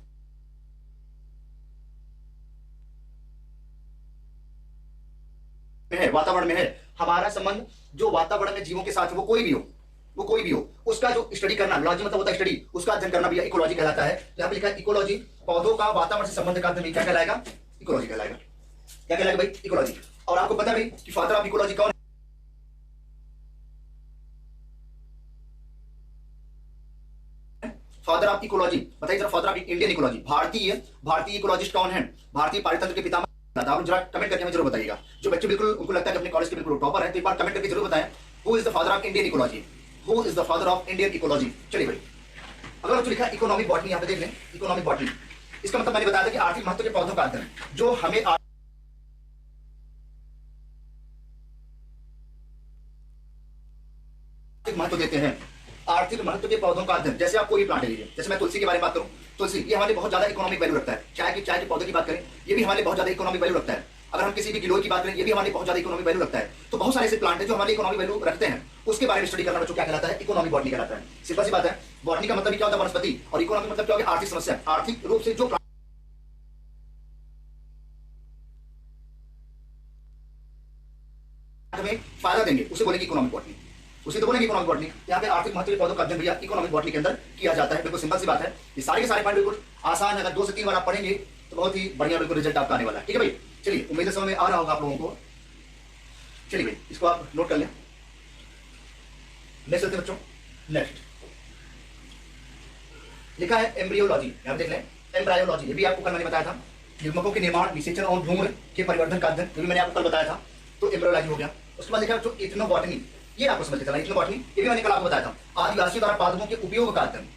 में है, वातावरण में है, हमारा संबंध जो वातावरण में जीवों के साथ वो कोई भी हो उसका जो स्टडी करना, लॉजी मतलब होता है स्टडी, उसका अध्ययन करना भी इकोलॉजी कहलाता है। यहाँ पे लिखा है इकोलॉजी, पौधों का वातावरण से संबंध का अध्ययन क्या कहलाएगा, इकोलॉजी कहलाएगा। क्या कहलाएगा भाई, इकोलॉजी। और आपको पता है भाई कि फादर ऑफ इकोलॉजी कौन है? फादर ऑफ इकोलॉजी बताइए जरा, फादर ऑफ इंडियन इकोलॉजी, भारतीय इकोलॉजिस्ट कौन है, भारतीय पारितंत्र के पितामह। आप जरा कमेंट करके हमें जरूर बताइएगा, जो बच्चे बिल्कुल उनको लगता है कि अपने कॉलेज के बिल्कुल टॉपर है, तो एक बार कमेंट करके जरूर बताएं who is the father of Indian ecology, who is the father of Indian ecology. चलिए भाई अगर जो लिखा है इकोनॉमिक बॉटनी, यहाँ पे देख लें इकोनॉमिक बॉटनी, इसका मतलब मैंने बताया था कि आर्थिक महत्व के पौधों का अध्ययन, जो हमें आर्थिक महत्व देते हैं, आर्थिक महत्व के पौधों का अध्ययन। जैसे आप कोई प्लांट लीजिए, जैसे मैं तुलसी के बारे में बात करूं, तुलसी ये हमारे बहुत ज्यादा इकोनॉमिक वैल्यू रखता है। चाय के पौधे की बात करें, ये भी हमारे बहुत ज्यादा इकोनॉमिक वैल्यू रखता है। अगर हम किसी भी गिलोय की बात करें, ये भी हमारे बहुत ज्यादा इकोनॉमिक वैल्यू रखता है। तो बहुत सारे ऐसे प्लांट हैं जो हमारे इकोनॉमिक वैल्यू रखते हैं, उसके बारे में स्टडी करना बच्चों क्या कहलाता है, इकोनॉमिक बॉटनी कहलाता है। सिंपल सी बात है, बॉटनी का मतलब क्या होता है वनस्पति, और इकोनॉमिक मतलब क्या होगा आर्थिक समस्या, आर्थिक रूप से जो हमें फायदा देंगे उसे बोलेंगे इकोनॉमिक बॉटनी, उसे तो बोलेंगे इकोनॉमिक बॉटनी। यहाँ पे आर्थिक महत्व के पौधों का अध्ययन भैया इकोनॉमिक बॉटनी के अंदर किया जाता है। बिल्कुल सिंपल सी बात है, ये सारे के सारे पॉइंट बिल्कुल आसान है, अगर 2 से 3 बार आप पढ़ेंगे तो बहुत ही बढ़िया बिल्कुल रिजल्ट आपका आने वाला है। ठीक है भाई, चलिए उम्मीद है समझ में आ रहा होगा आप लोगों को। चलिए भाई इसको आप नोट कर लें। नेक्स्ट चलते बच्चों, नेक्स्ट लिखा है एम्ब्रियोलॉजी, यहाँ देख लें एम्ब्रायोलॉजी, ये भी आपको कल मैंने बताया था, युग्मकों के निर्माण, निषेचन और भ्रूण के परिवर्धन का अध्ययन, ये भी मैंने आपको कल बताया था, तो एम्ब्रियोलॉजी हो गया। उसके बाद लिखा है जो इथनोबॉटनी, ये आपको समझ के चला, इथनोबॉटनी ये भी मैंने कल आपको बताया था, आदिवासियों द्वारा पादपों के उपयोग का अध्ययन,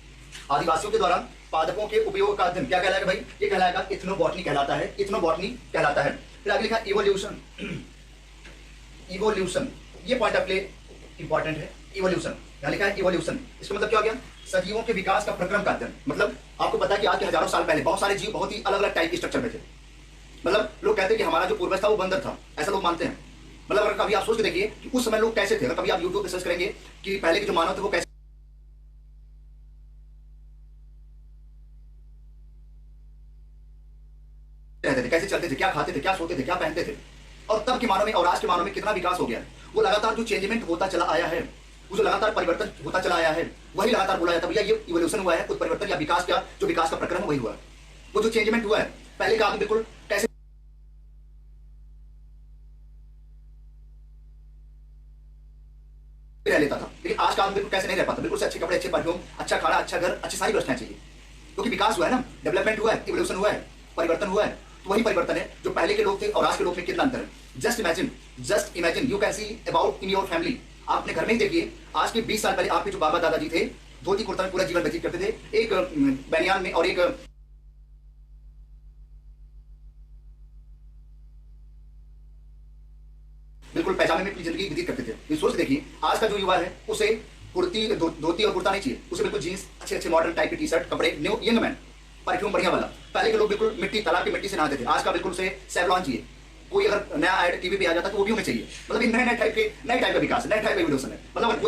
आदिवासियों के द्वारा पादपों के उपयोग का अध्ययन क्या कहलाएगा भाई, ये कहलाएगा इथनोबॉटनी कहलाता है, इथनोबॉटनी कहलाता है। फिर आगे लिखा इवोल्यूशन, इवोल्यूशन ये पॉइंट आपके लिए इंपॉर्टेंट है, इवोल्यूशन यहाँ लिखा है इवोल्यूशन, इसका मतलब क्या हो गया, सजीवों के विकास का प्रक्रम का अध्ययन। मतलब आपको पता है कि आज के हजारों साल पहले बहुत सारे जीव बहुत ही अलग अलग टाइप के स्ट्रक्चर में थे। मतलब लोग कहते हैं कि हमारा जो पूर्वज था वो बंदर था, ऐसा लोग मानते हैं। मतलब अगर कभी आप सोच के देखिए कि उस समय लोग कैसे थे, अगर कभी आप यूट्यूब पे सर्च करेंगे कि पहले के जो मानव थे वो कैसे रहते थे, कैसे चलते थे, क्या खाते थे, क्या सोते थे, क्या पहनते थे, और तब के मानव में और आज के मानव में कितना विकास हो गया है। वो लगातार जो चेंजमेंट होता चला आया है, वो जो लगातार परिवर्तन होता चला आया है, वही लगातार बोला जाता है भैया ये इवोल्यूशन हुआ है, कुछ परिवर्तन या विकास का जो विकास का प्रक्रम वही हुआ है। वो जो चेंजमेंट हुआ है, पहले का आदमी बिल्कुल कैसे रह लेता था, लेकिन आज का आदमी बिल्कुल कैसे नहीं रह पाता, बिल्कुल से अच्छे कपड़े, अच्छे परफ्यूम, अच्छा खाना, अच्छा घर, अच्छी सारी व्यवस्थाएं चाहिए, क्योंकि विकास हुआ है ना, डेवलपमेंट हुआ है, इवोल्यूशन हुआ है, परिवर्तन हुआ है। तो वही परिवर्तन है जो पहले के लोग थे और आज के लोग में कितना अंतर है। Just imagine you can see about in your family, आप अपने घर में ही देखिए, आज के 20 साल पहले आपके जो बाबा दादाजी थे धोती कुर्ता में पूरा जीवन व्यतीत करते थे, एक बनियान में और एक बिल्कुल पैजामे में अपनी जिंदगी व्यतीत करते थे। ये सोच देखिए आज का जो युवा है उसे कुर्ती धोती और कुर्ता नहीं चाहिए, उसे बिल्कुल जीन्स, अच्छे अच्छे मॉडर्न टाइप के टी शर्ट, कपड़े, न्यू यंग मैन, परफ्यूम बढ़िया वाला। पहले के लोग बिल्कुल मिट्टी, तालाब की मिट्टी से नहाते थे, आज का बिल्कुल से सेवलॉन चाहिए। कोई अगर नया ऐड टीवी पे आ जाता तो वो भी हमें चाहिए। मतलब नए टाइप का विकास है, नए टाइप का इवोल्यूशन है। मतलब